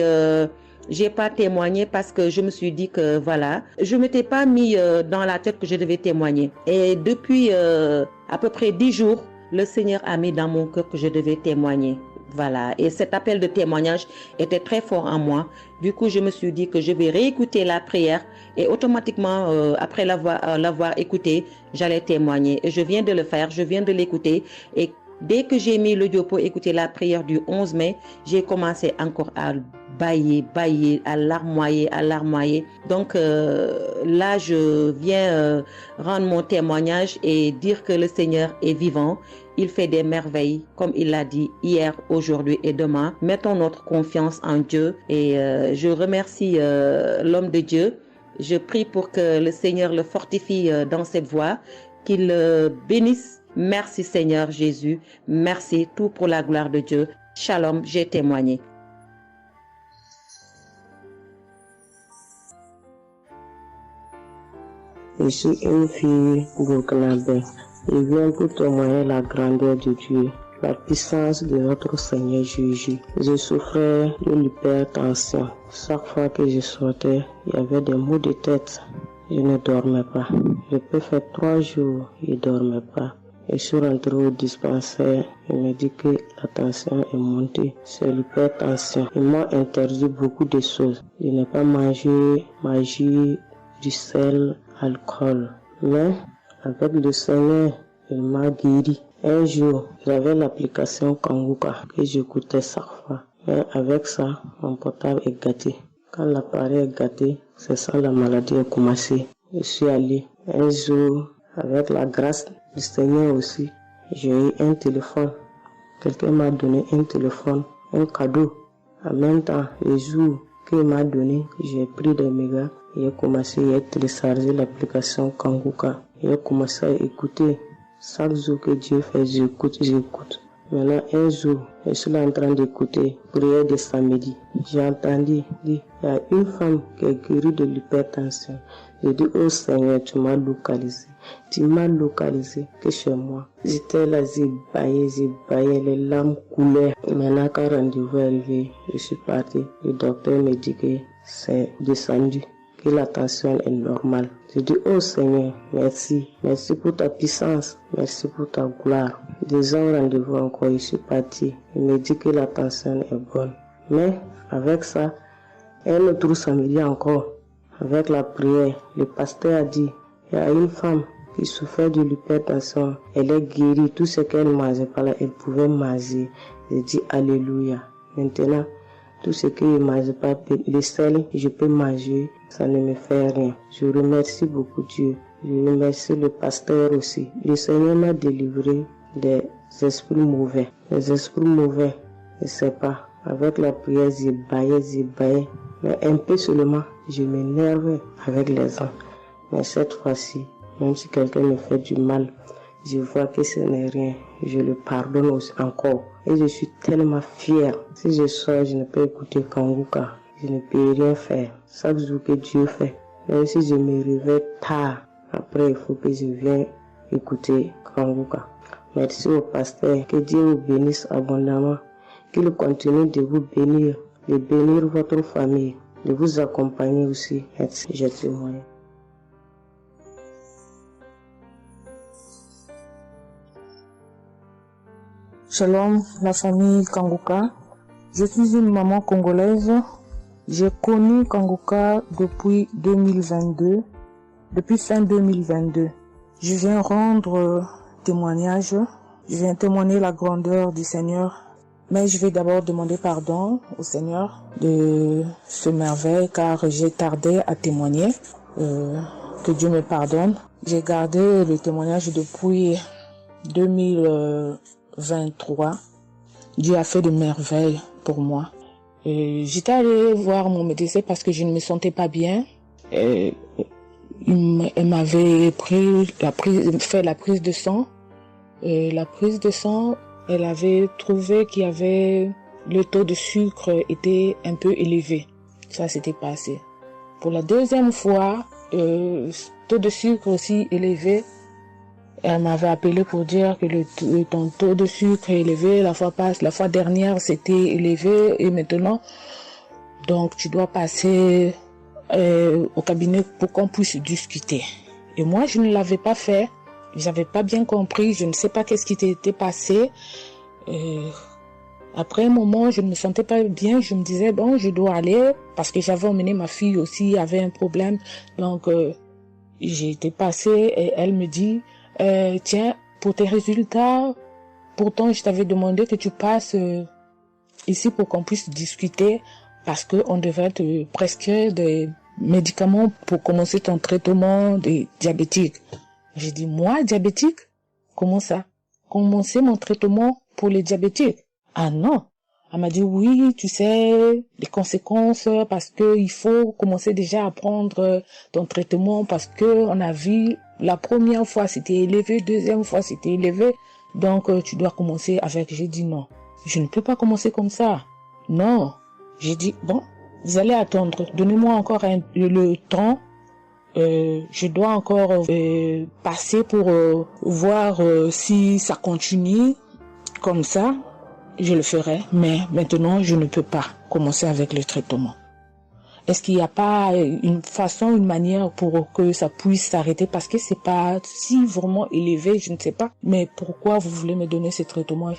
j'ai pas témoigné parce que je me suis dit que voilà, je m'étais pas mis dans la tête que je devais témoigner. Et depuis à peu près 10 jours, le Seigneur a mis dans mon cœur que je devais témoigner. Voilà. Et cet appel de témoignage était très fort en moi. Du coup, je me suis dit que je vais réécouter la prière et automatiquement, après l'avoir écouté, j'allais témoigner. Et je viens de le faire, je viens de l'écouter et Dès que j'ai mis l'audio pour écouter la prière du 11 mai, j'ai commencé encore à bailler, à larmoyer. Donc là, je viens rendre mon témoignage et dire que le Seigneur est vivant. Il fait des merveilles, comme il l'a dit hier, aujourd'hui et demain. Mettons notre confiance en Dieu et je remercie l'homme de Dieu. Je prie pour que le Seigneur le fortifie dans cette voie, qu'il le bénisse. Merci Seigneur Jésus. Merci, tout pour la gloire de Dieu. Shalom, j'ai témoigné. Je suis une fille burkinabé. Je viens pour témoigner la grandeur de Dieu, la puissance de notre Seigneur Jésus. Je souffrais de l'hypertension. Chaque fois que je sortais, il y avait des maux de tête. Je ne dormais pas. Je peux faire 3 jours, je ne dormais pas. Je suis rentré au dispensaire, il m'a dit que la tension est montée, c'est l'hypertension. Ils m'ont interdit beaucoup de choses. Je n'ai pas mangé du sel, alcool. Mais avec le Seigneur, il m'a guéri. Un jour, j'avais l'application Kanguka que j'écoutais chaque fois. Mais avec ça, mon portable est gâté. Quand l'appareil est gâté, c'est ça la maladie a commencé. Je suis allé un jour, avec la grâce du Seigneur aussi, j'ai eu un téléphone. Quelqu'un m'a donné un téléphone, un cadeau. En même temps, le jour qu'il m'a donné, j'ai pris des mégas et j'ai commencé à télécharger l'application Kanguka. J'ai commencé à écouter. Chaque jour que Dieu fait, j'écoute. Maintenant, un jour, je suis là en train d'écouter prière de samedi. J'ai entendu dire, il y a une femme qui est guérie de l'hypertension. J'ai dit, oh Seigneur, tu m'as localisé. Tu m'as localisé que chez moi. J'étais là, j'ai baillé, les larmes coulaient. Maintenant, quand le rendez-vous est arrivé, je suis parti. Le docteur me dit que c'est descendu, que la tension est normale. Je dis, oh Seigneur, merci. Merci pour ta puissance. Merci pour ta gloire. Déjà au rendez-vous encore, je suis parti. Il me dit que la tension est bonne. Mais avec ça, un autre samedi encore, avec la prière, le pasteur a dit, il y a une femme qui souffrait de l'hypertension. Elle est guérie. Tout ce qu'elle ne mangeait pas là, elle pouvait manger. J'ai dit, alléluia. Maintenant, tout ce que je ne mange pas, le sel, je peux manger, ça ne me fait rien. Je remercie beaucoup Dieu. Je remercie le pasteur aussi. Le Seigneur m'a délivré des esprits mauvais. Les esprits mauvais, je ne sais pas. Avec la prière, j'ai baillé. Mais un peu seulement, je m'énerve avec les gens. Mais cette fois-ci, même si quelqu'un me fait du mal, je vois que ce n'est rien. Je le pardonne aussi encore. Et je suis tellement fière. Si je sors, je ne peux écouter Kanguka. Je ne peux rien faire. Chaque jour que Dieu fait. Même si je me réveille tard, après il faut que je vienne écouter Kanguka. Merci au pasteur. Que Dieu vous bénisse abondamment. Qu'il continue de vous bénir, de bénir votre famille, de vous accompagner aussi. Merci, je témoigne. Shalom, la famille Kanguka. Je suis une maman congolaise. J'ai connu Kanguka depuis 2022, depuis fin 2022. Je viens rendre témoignage. Je viens témoigner la grandeur du Seigneur. Mais je vais d'abord demander pardon au Seigneur de ce merveille car j'ai tardé à témoigner. Que Dieu me pardonne. J'ai gardé le témoignage depuis 2023. Dieu a fait de merveilles pour moi. J'étais allée voir mon médecin parce que je ne me sentais pas bien. Elle m'avait fait la prise de sang. Et la prise de sang, elle avait trouvé qu'il y avait le taux de sucre était un peu élevé. Ça s'était passé. Pour la deuxième fois, taux de sucre aussi élevé. Elle m'avait appelé pour dire que ton taux de sucre est élevé. La fois dernière, c'était élevé et maintenant, donc tu dois passer au cabinet pour qu'on puisse discuter. Et moi, je ne l'avais pas fait. J'avais pas bien compris. Je ne sais pas qu'est-ce qui était passé. Après un moment, je ne me sentais pas bien. Je me disais, bon, je dois aller parce que j'avais emmené ma fille aussi, avait un problème. Donc, j'ai été passée et elle me dit, tiens, pour tes résultats, pourtant je t'avais demandé que tu passes ici pour qu'on puisse discuter parce qu'on devrait te prescrire des médicaments pour commencer ton traitement de diabétique. J'ai dit, moi, diabétique? Comment ça? Commencer mon traitement pour les diabétiques? Ah non. Elle m'a dit, oui, tu sais, les conséquences, parce que il faut commencer déjà à prendre ton traitement, parce que on a vu, la première fois c'était élevé, deuxième fois c'était élevé, donc tu dois commencer avec. J'ai dit non, je ne peux pas commencer comme ça. Non. J'ai dit, bon, vous allez attendre, donnez-moi encore le temps, je dois encore passer pour voir si ça continue comme ça. Je le ferai, mais maintenant, je ne peux pas commencer avec le traitement. Est-ce qu'il n'y a pas une façon, une manière pour que ça puisse s'arrêter? Parce que c'est pas si vraiment élevé, je ne sais pas. Mais pourquoi vous voulez me donner ce traitement?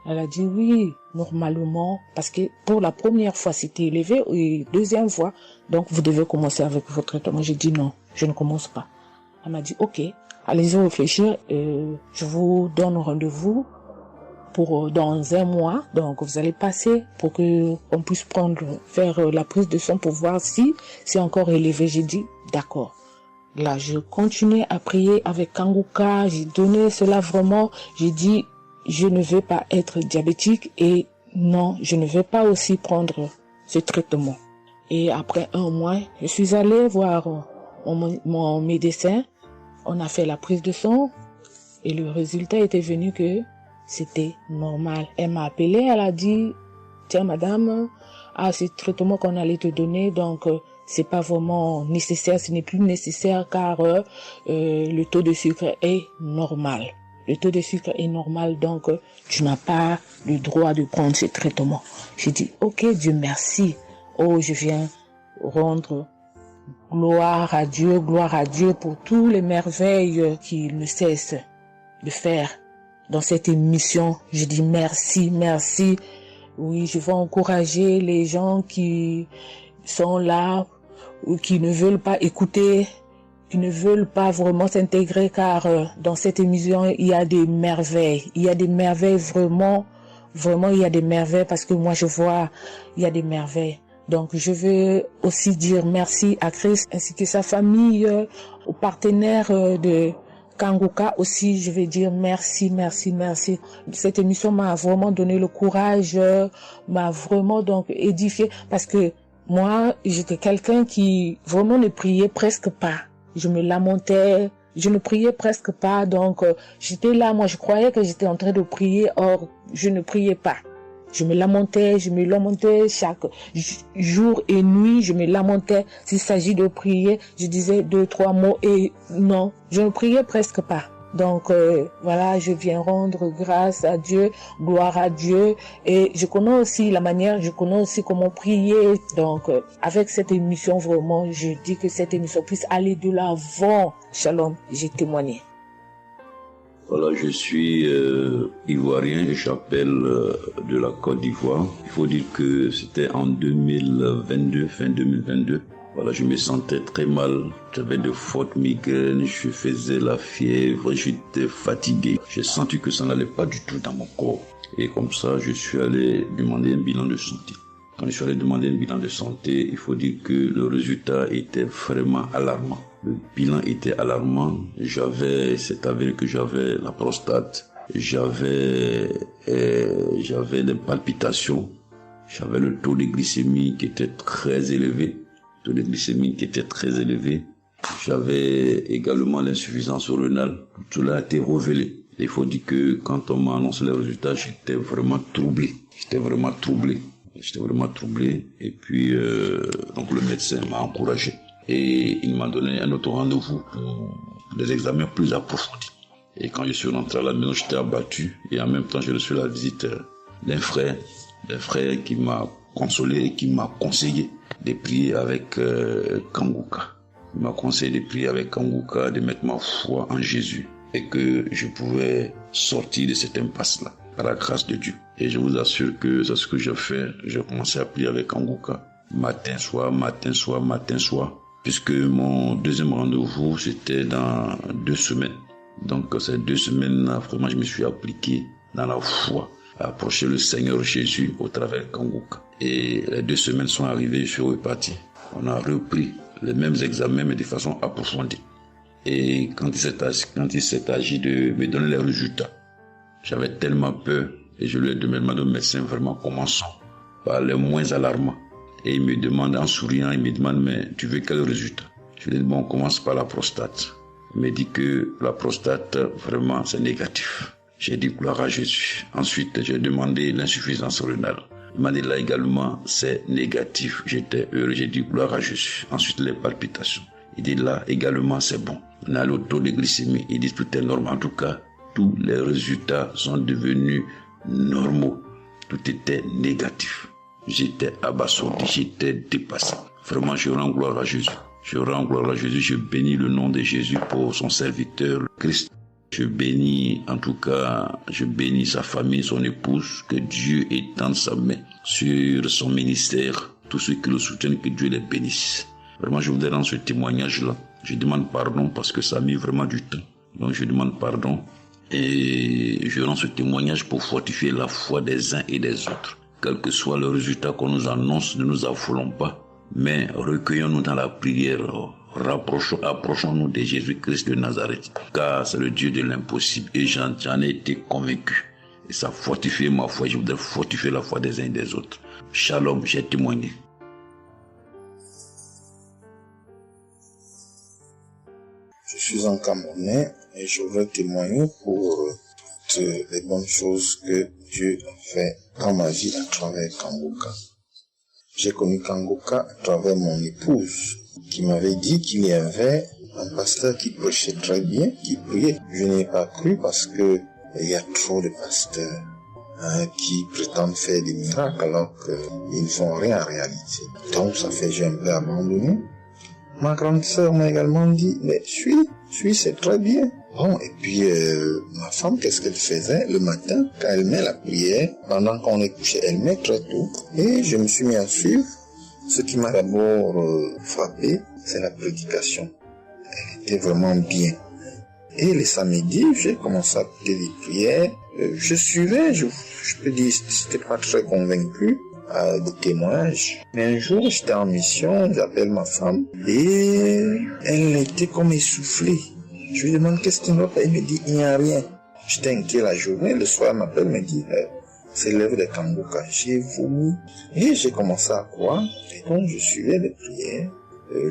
Elle a dit oui, normalement, parce que pour la première fois, c'était élevé, et deuxième fois, donc vous devez commencer avec votre traitement. J'ai dit non, je ne commence pas. Elle m'a dit ok, allez-y réfléchir, je vous donne rendez-vous pour dans 1 mois, donc vous allez passer pour que on puisse faire la prise de sang pour voir si c'est encore élevé. J'ai dit d'accord. Là, je continuais à prier avec Kanguka, j'ai donné cela vraiment, j'ai dit je ne veux pas être diabétique et non, je ne veux pas aussi prendre ce traitement. Et après 1 mois, je suis allée voir mon médecin, on a fait la prise de sang et le résultat était venu que c'était normal. Elle m'a appelé, elle a dit, tiens madame, ce traitement qu'on allait te donner, donc c'est pas vraiment nécessaire, ce n'est plus nécessaire car le taux de sucre est normal. Le taux de sucre est normal, donc tu n'as pas le droit de prendre ce traitement. J'ai dit, ok, Dieu merci. Oh, je viens rendre gloire à Dieu pour toutes les merveilles qu'il ne cesse de faire. Dans cette émission, je dis merci, merci. Oui, je vais encourager les gens qui sont là ou qui ne veulent pas écouter, qui ne veulent pas vraiment s'intégrer, car dans cette émission, il y a des merveilles. Il y a des merveilles vraiment, il y a des merveilles parce que moi je vois, il y a des merveilles. Donc je veux aussi dire merci à Christ ainsi que sa famille, aux partenaires de Kanguka aussi, je vais dire merci, merci, merci. Cette émission m'a vraiment donné le courage, m'a vraiment donc édifié parce que moi, j'étais quelqu'un qui vraiment ne priait presque pas. Je me lamentais, je ne priais presque pas, donc j'étais là, moi je croyais que j'étais en train de prier, or je ne priais pas. Je me lamentais chaque jour et nuit, je me lamentais. S'il s'agit de prier, je disais 2-3 mots et non, je ne priais presque pas. Donc voilà, je viens rendre grâce à Dieu, gloire à Dieu, et je connais aussi la manière, je connais aussi comment prier. Donc avec cette émission, vraiment, je dis que cette émission puisse aller de l'avant. Shalom, j'ai témoigné. Voilà, je suis ivoirien et j'appelle de la Côte d'Ivoire. Il faut dire que c'était en 2022, fin 2022. Voilà, je me sentais très mal. J'avais de fortes migraines, je faisais la fièvre, j'étais fatigué. J'ai senti que ça n'allait pas du tout dans mon corps. Et comme ça, je suis allé demander un bilan de santé. Quand je suis allé demander un bilan de santé, il faut dire que le résultat était vraiment alarmant. Le bilan était alarmant. C'est avéré que j'avais la prostate, j'avais des palpitations, j'avais le taux de glycémie qui était très élevé. J'avais également l'insuffisance rénale. Tout cela a été révélé. Il faut dire que quand on m'a annoncé les résultats, j'étais vraiment troublé. Et puis, donc le médecin m'a encouragé. Et il m'a donné un autre rendez-vous pour des examens plus approfondis. Et quand je suis rentré à la maison, j'étais abattu. Et en même temps, j'ai reçu la visite d'un frère qui m'a consolé et qui m'a conseillé de prier avec Kanguka. Il m'a conseillé de prier avec Kanguka, de mettre ma foi en Jésus et que je pouvais sortir de cette impasse-là par la grâce de Dieu. Et je vous assure que c'est ce que j'ai fait. J'ai commencé à prier avec Kanguka matin, soir, puisque mon deuxième rendez-vous, c'était dans 2 semaines. Donc ces 2 semaines-là, vraiment, je me suis appliqué dans la foi, à approcher le Seigneur Jésus au travers de Kanguka. Et les 2 semaines sont arrivées, je suis reparti. On a repris les mêmes examens, mais de façon approfondie. Et quand il s'est agi de me donner les résultats, j'avais tellement peur, et je lui ai demandé au médecin, vraiment, commençons par les moins alarmants. Et il me demande, en souriant, il me demande, mais tu veux quel résultat? Je lui ai dit, bon, on commence par la prostate. Il me dit que la prostate, vraiment, c'est négatif. J'ai dit, gloire à Jésus. Ensuite, j'ai demandé l'insuffisance rénale. Il m'a dit, là également, c'est négatif. J'étais heureux, j'ai dit, gloire à Jésus. Ensuite, les palpitations. Il dit, là également, c'est bon. On a le taux de glycémie. Il dit, tout est normal. En tout cas, tous les résultats sont devenus normaux. Tout était négatif. J'étais abasourdi, j'étais dépassé. Vraiment, je rends gloire à Jésus. Je rends gloire à Jésus. Je bénis le nom de Jésus pour son serviteur, le Christ. Je bénis, en tout cas, je bénis sa famille, son épouse, que Dieu étende sa main sur son ministère. Tous ceux qui le soutiennent, que Dieu les bénisse. Vraiment, je voudrais rendre ce témoignage-là. Je demande pardon parce que ça a mis vraiment du temps. Donc, je demande pardon. Et je rends ce témoignage pour fortifier la foi des uns et des autres. Quel que soit le résultat qu'on nous annonce, ne nous affolons pas, mais recueillons-nous dans la prière, approchons-nous de Jésus-Christ de Nazareth, car c'est le Dieu de l'impossible, et j'en ai été convaincu. Et ça fortifie ma foi, je voudrais fortifier la foi des uns et des autres. Shalom, j'ai témoigné. Je suis un Camerounais et je voudrais témoigner pour toutes les bonnes choses que Dieu a fait dans ma vie à travers Kanguka. J'ai connu Kanguka à travers mon épouse qui m'avait dit qu'il y avait un pasteur qui prêchait très bien, qui priait. Je n'ai pas cru parce que il y a trop de pasteurs qui prétendent faire des miracles alors qu'ils ne font rien en réalité. Donc ça fait j'ai un peu abandonné. Ma grande sœur m'a également dit, mais suis, c'est très bien. Bon, et puis ma femme, qu'est-ce qu'elle faisait le matin quand elle met la prière, pendant qu'on est couché, elle met très tôt. Et je me suis mis à suivre. Ce qui m'a d'abord frappé, c'est la prédication. Elle était vraiment bien. Et les samedis, j'ai commencé à écouter des prières. Je suivais, je peux dire, j'étais pas très convaincu de témoignages. Mais un jour, j'étais en mission, j'appelle ma femme, et elle était comme essoufflée. Je lui demande qu'est-ce qui ne va pas, elle me dit, il n'y a rien. J'étais inquiet la journée, le soir, elle m'appelle, me dit, c'est l'œuvre de Kanguka. J'ai vomi, et j'ai commencé à croire, et donc je suivais les prières.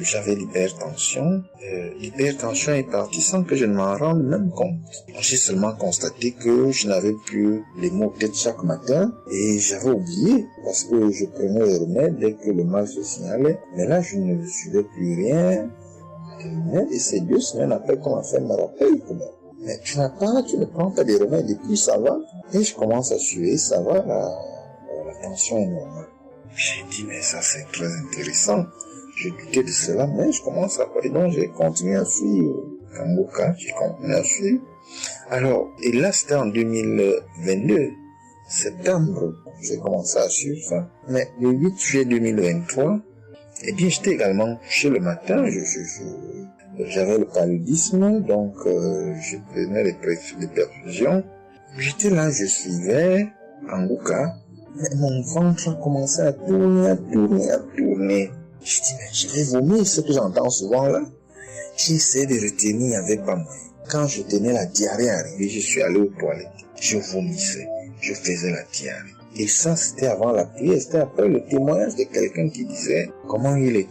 J'avais l'hypertension. L'hypertension est partie sans que je ne m'en rende même compte. J'ai seulement constaté que je n'avais plus les maux de tête chaque matin et j'avais oublié parce que je prenais les remèdes dès que le mal se signalait. Mais là, je ne suivais plus rien. Et c'est 2 semaines après qu'on m'a fait me rappeler. Mais tu ne prends pas des remèdes et puis ça va. Et je commence à suivre, ça va, la tension est normale. J'ai dit, mais ça c'est très intéressant. J'ai douté de cela, mais je commence à parler, donc j'ai continué à suivre Kanguka, j'ai continué à suivre. Alors, et là c'était en 2022, septembre, j'ai commencé à suivre ça. Mais le 8 juillet 2023, eh bien j'étais également couché le matin, j'avais le paludisme, donc je prenais les perfusions. J'étais là, je suivais Kanguka, mais mon ventre a commencé à tourner. Je dis, mais je vais vomir, ce que j'entends souvent là. J'ai essayé de retenir, il n'y avait pas moyen. Quand je tenais la diarrhée arrivée, je suis allé aux toilettes. Je vomissais, je faisais la diarrhée. Et ça, c'était avant la prière, c'était après le témoignage de quelqu'un qui disait comment il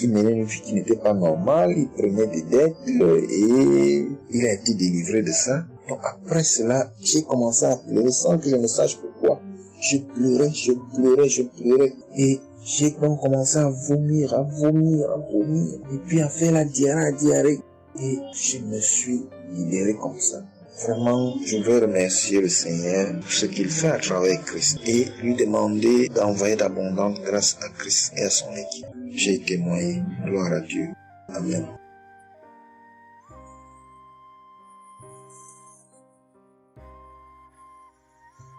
menait une vie qui n'était pas normale, il prenait des dettes et il a été délivré de ça. Donc après cela, j'ai commencé à pleurer sans que je ne sache pourquoi. Je pleurais. Et j'ai donc commencé à vomir, et puis à faire la diarrhée. Et je me suis libéré comme ça. Vraiment, je veux remercier le Seigneur pour ce qu'il fait à travers Christ et lui demander d'envoyer d'abondantes grâces à Christ et à son équipe. J'ai témoigné, gloire à Dieu. Amen.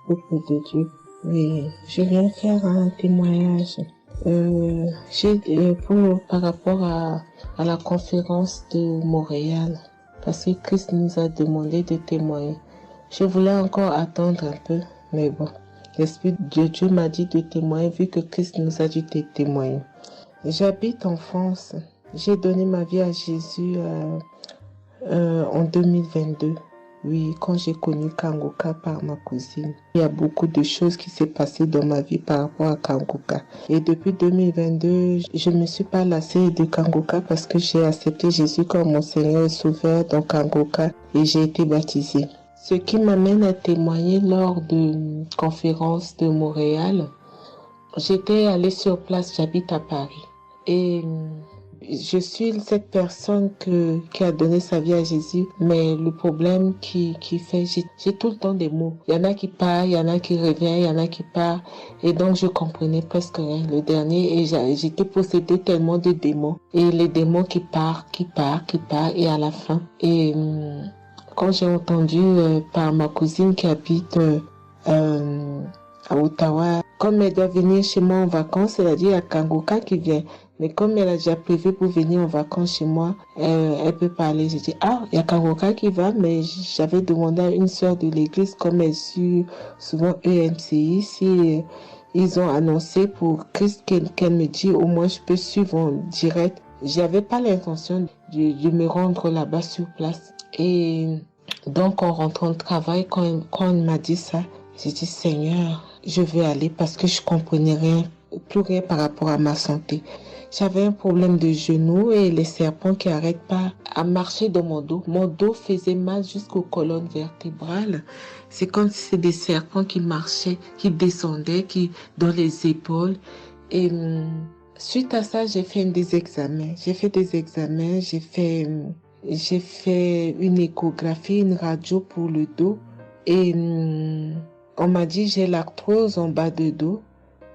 Peuple de Dieu. Oui, je viens faire un témoignage par rapport à la conférence de Montréal, parce que Christ nous a demandé de témoigner. Je voulais encore attendre un peu, mais bon, l'Esprit de Dieu m'a dit de témoigner vu que Christ nous a dit de témoigner. J'habite en France. J'ai donné ma vie à Jésus en 2022. Oui, quand j'ai connu Kangoka par ma cousine. Il y a beaucoup de choses qui s'est passées dans ma vie par rapport à Kangoka. Et depuis 2022, je ne me suis pas lassée de Kangoka parce que j'ai accepté Jésus comme mon Seigneur et Sauveur dans Kangoka et j'ai été baptisée. Ce qui m'amène à témoigner lors de conférence de Montréal, j'étais allée sur place, j'habite à Paris. Et je suis cette personne qui a donné sa vie à Jésus, mais le problème qui fait, j'ai tout le temps des mots. Il y en a qui partent, il y en a qui reviennent, il y en a qui partent. Et donc, je comprenais presque rien. Le dernier, et j'étais possédée tellement de démons. Et les démons qui partent, et à la fin. Et quand j'ai entendu par ma cousine qui habite à Ottawa, comme elle doit venir chez moi en vacances, elle a dit à Kangoka qui vient. Mais comme elle a déjà prévu pour venir en vacances chez moi, elle peut parler. J'ai dit, il y a Kangoka qui va, mais j'avais demandé à une sœur de l'église, comme elle suit souvent EMCI, si ils ont annoncé pour Christ qu'elle me dit, au moins je peux suivre en direct. J'avais pas l'intention de me rendre là-bas sur place. Et donc, en rentrant au travail, quand on m'a dit ça, j'ai dit, Seigneur, je vais aller parce que je comprenais plus rien par rapport à ma santé. J'avais un problème de genou et les serpents qui n'arrêtent pas à marcher dans mon dos. Mon dos faisait mal jusqu'aux colonnes vertébrales. C'est comme si c'était des serpents qui marchaient, qui descendaient, dans les épaules. Et suite à ça, j'ai fait des examens. J'ai fait une échographie, une radio pour le dos. Et on m'a dit j'ai l'arthrose en bas de dos.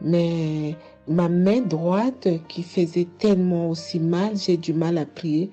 Mais ma main droite qui faisait tellement aussi mal, j'ai du mal à plier.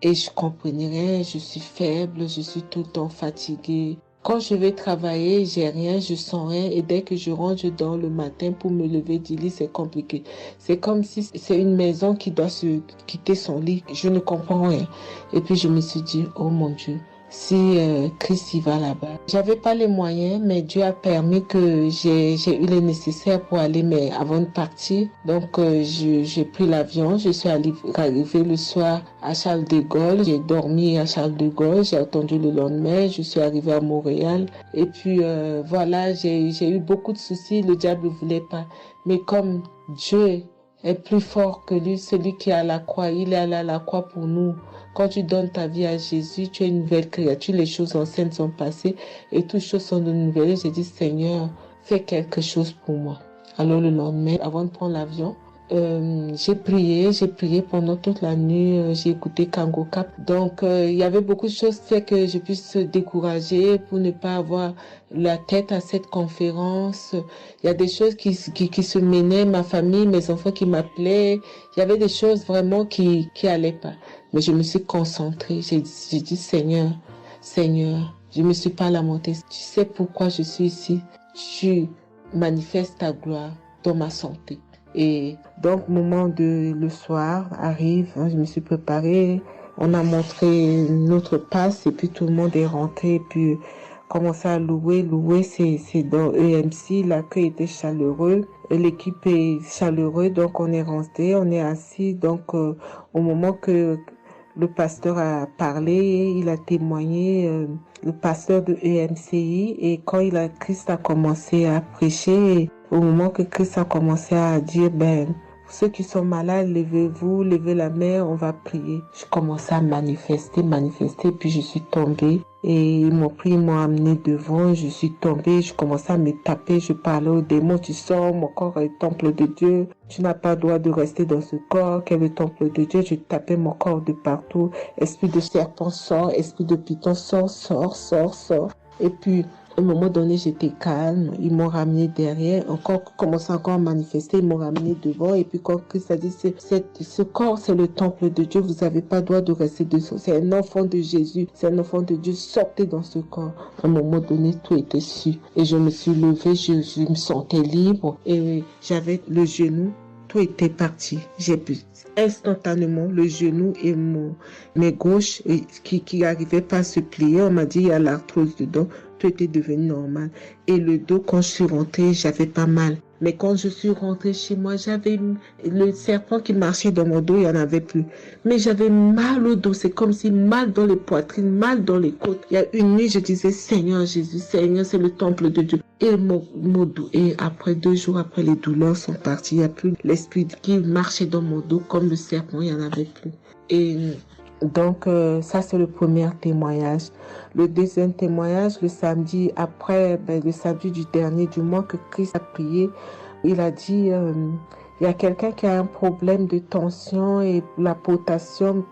Et je comprenais rien, je suis faible, je suis tout le temps fatiguée. Quand je vais travailler, j'ai rien, je sens rien. Et dès que je rentre, je dors le matin pour me lever du lit, c'est compliqué. C'est comme si c'est une maison qui doit se quitter son lit. Je ne comprends rien. Et puis je me suis dit, oh mon Dieu, si Christ y va là-bas. J'avais pas les moyens, mais Dieu a permis que j'ai eu les nécessaires pour aller, mais avant de partir. Donc j'ai pris l'avion, je suis arrivée le soir à Charles de Gaulle. J'ai dormi à Charles de Gaulle, j'ai attendu le lendemain, je suis arrivée à Montréal. Et puis voilà, j'ai eu beaucoup de soucis, le diable ne voulait pas. Mais comme Dieu est plus fort que lui, celui qui est à la croix, il est allé à la croix pour nous. Quand tu donnes ta vie à Jésus, tu es une nouvelle créature, les choses anciennes sont passées et toutes choses sont de nouvelles. J'ai dit, Seigneur, fais quelque chose pour moi. Alors le lendemain, avant de prendre l'avion, j'ai prié pendant toute la nuit, j'ai écouté Kangoka. Donc il y avait beaucoup de choses qui fait que je puisse se décourager pour ne pas avoir la tête à cette conférence. Il y a des choses qui se menaient, ma famille, mes enfants qui m'appelaient. Il y avait des choses vraiment qui allaient pas. Mais je me suis concentrée. J'ai dit, Seigneur, je me suis pas lamentée. Tu sais pourquoi je suis ici. Tu manifestes ta gloire dans ma santé. Et donc, le soir arrive, je me suis préparée. On a montré notre passe et puis tout le monde est rentré. Et puis, commencé à louer. Louer, c'est dans EMC. L'accueil était chaleureux. L'équipe est chaleureuse. Donc, on est rentré, on est assis. Donc, au moment que le pasteur a parlé, il a témoigné, le pasteur de EMCI, et quand Christ a commencé à prêcher, au moment que Christ a commencé à dire, ceux qui sont malades, levez-vous, levez la main, on va prier. Je commençais à manifester, puis je suis tombée. Et ils m'ont pris, ils m'ont amené devant, je suis tombée, je commençais à me taper, je parlais aux démons, tu sors, mon corps est le temple de Dieu, tu n'as pas le droit de rester dans ce corps, quel est le temple de Dieu, je tapais mon corps de partout, esprit de serpent sort, esprit de python sort. Et puis, à un moment donné, j'étais calme. Ils m'ont ramené derrière. Commencé encore à manifester. Ils m'ont ramené devant. Et puis, quand Christ a dit, ce corps, c'est le temple de Dieu. Vous n'avez pas le droit de rester dessous. C'est un enfant de Jésus. C'est un enfant de Dieu. Sortez dans ce corps. À un moment donné, tout était su. Et je me suis levée. Je me sentais libre. Et j'avais le genou. Tout était parti. J'ai pu instantanément le genou et mes gauches qui n'arrivaient pas à se plier. On m'a dit il y a l'arthrose dedans. tout était devenu normal. Et le dos, quand je suis rentrée, j'avais pas mal. Mais quand je suis rentrée chez moi, j'avais le serpent qui marchait dans mon dos, il n'y en avait plus. Mais j'avais mal au dos, c'est comme si mal dans les poitrines, mal dans les côtes. Il y a une nuit, je disais, Seigneur Jésus, Seigneur, c'est le temple de Dieu. Et mon dos, et après 2 jours après, les douleurs sont parties. Il n'y a plus l'esprit qui marchait dans mon dos comme le serpent, il n'y en avait plus. Et donc, ça, c'est le premier témoignage. Le deuxième témoignage, le samedi après, le samedi du dernier du mois que Christ a prié, il a dit, il y a quelqu'un qui a un problème de tension et la potassium.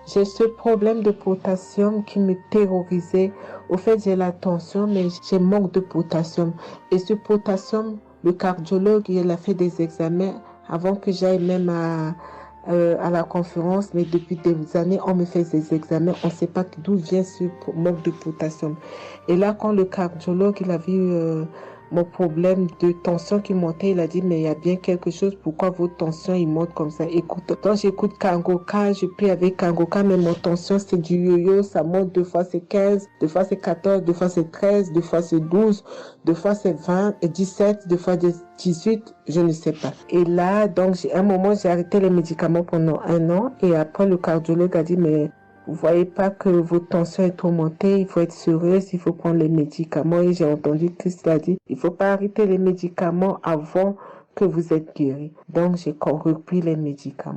J'ai ce problème de potassium qui me terrorisait. Au fait, j'ai la tension, mais j'ai manque de potassium. Et ce potassium, le cardiologue, il a fait des examens avant que j'aille même à la conférence, mais depuis des années, on me fait des examens, on ne sait pas d'où vient ce manque de potassium. Et là, quand le cardiologue, il a vu mon problème de tension qui montait, il a dit, mais il y a bien quelque chose, pourquoi vos tensions, ils montent comme ça? Écoute, quand j'écoute Kangoka, je prie avec Kangoka, mais mon tension, c'est du yo-yo, ça monte, 2 fois c'est 15, 2 fois c'est 14, 2 fois c'est 13, 2 fois c'est 12, 2 fois c'est 20, et 17, 2 fois 18, je ne sais pas. Et là, donc, à un moment, j'ai arrêté les médicaments pendant 1 an, et après, le cardiologue a dit, mais vous voyez pas que votre tension est trop montée, il faut être sérieuse, il faut prendre les médicaments. Et j'ai entendu Christ a dit, il faut pas arrêter les médicaments avant que vous êtes guéri. Donc, j'ai repris les médicaments.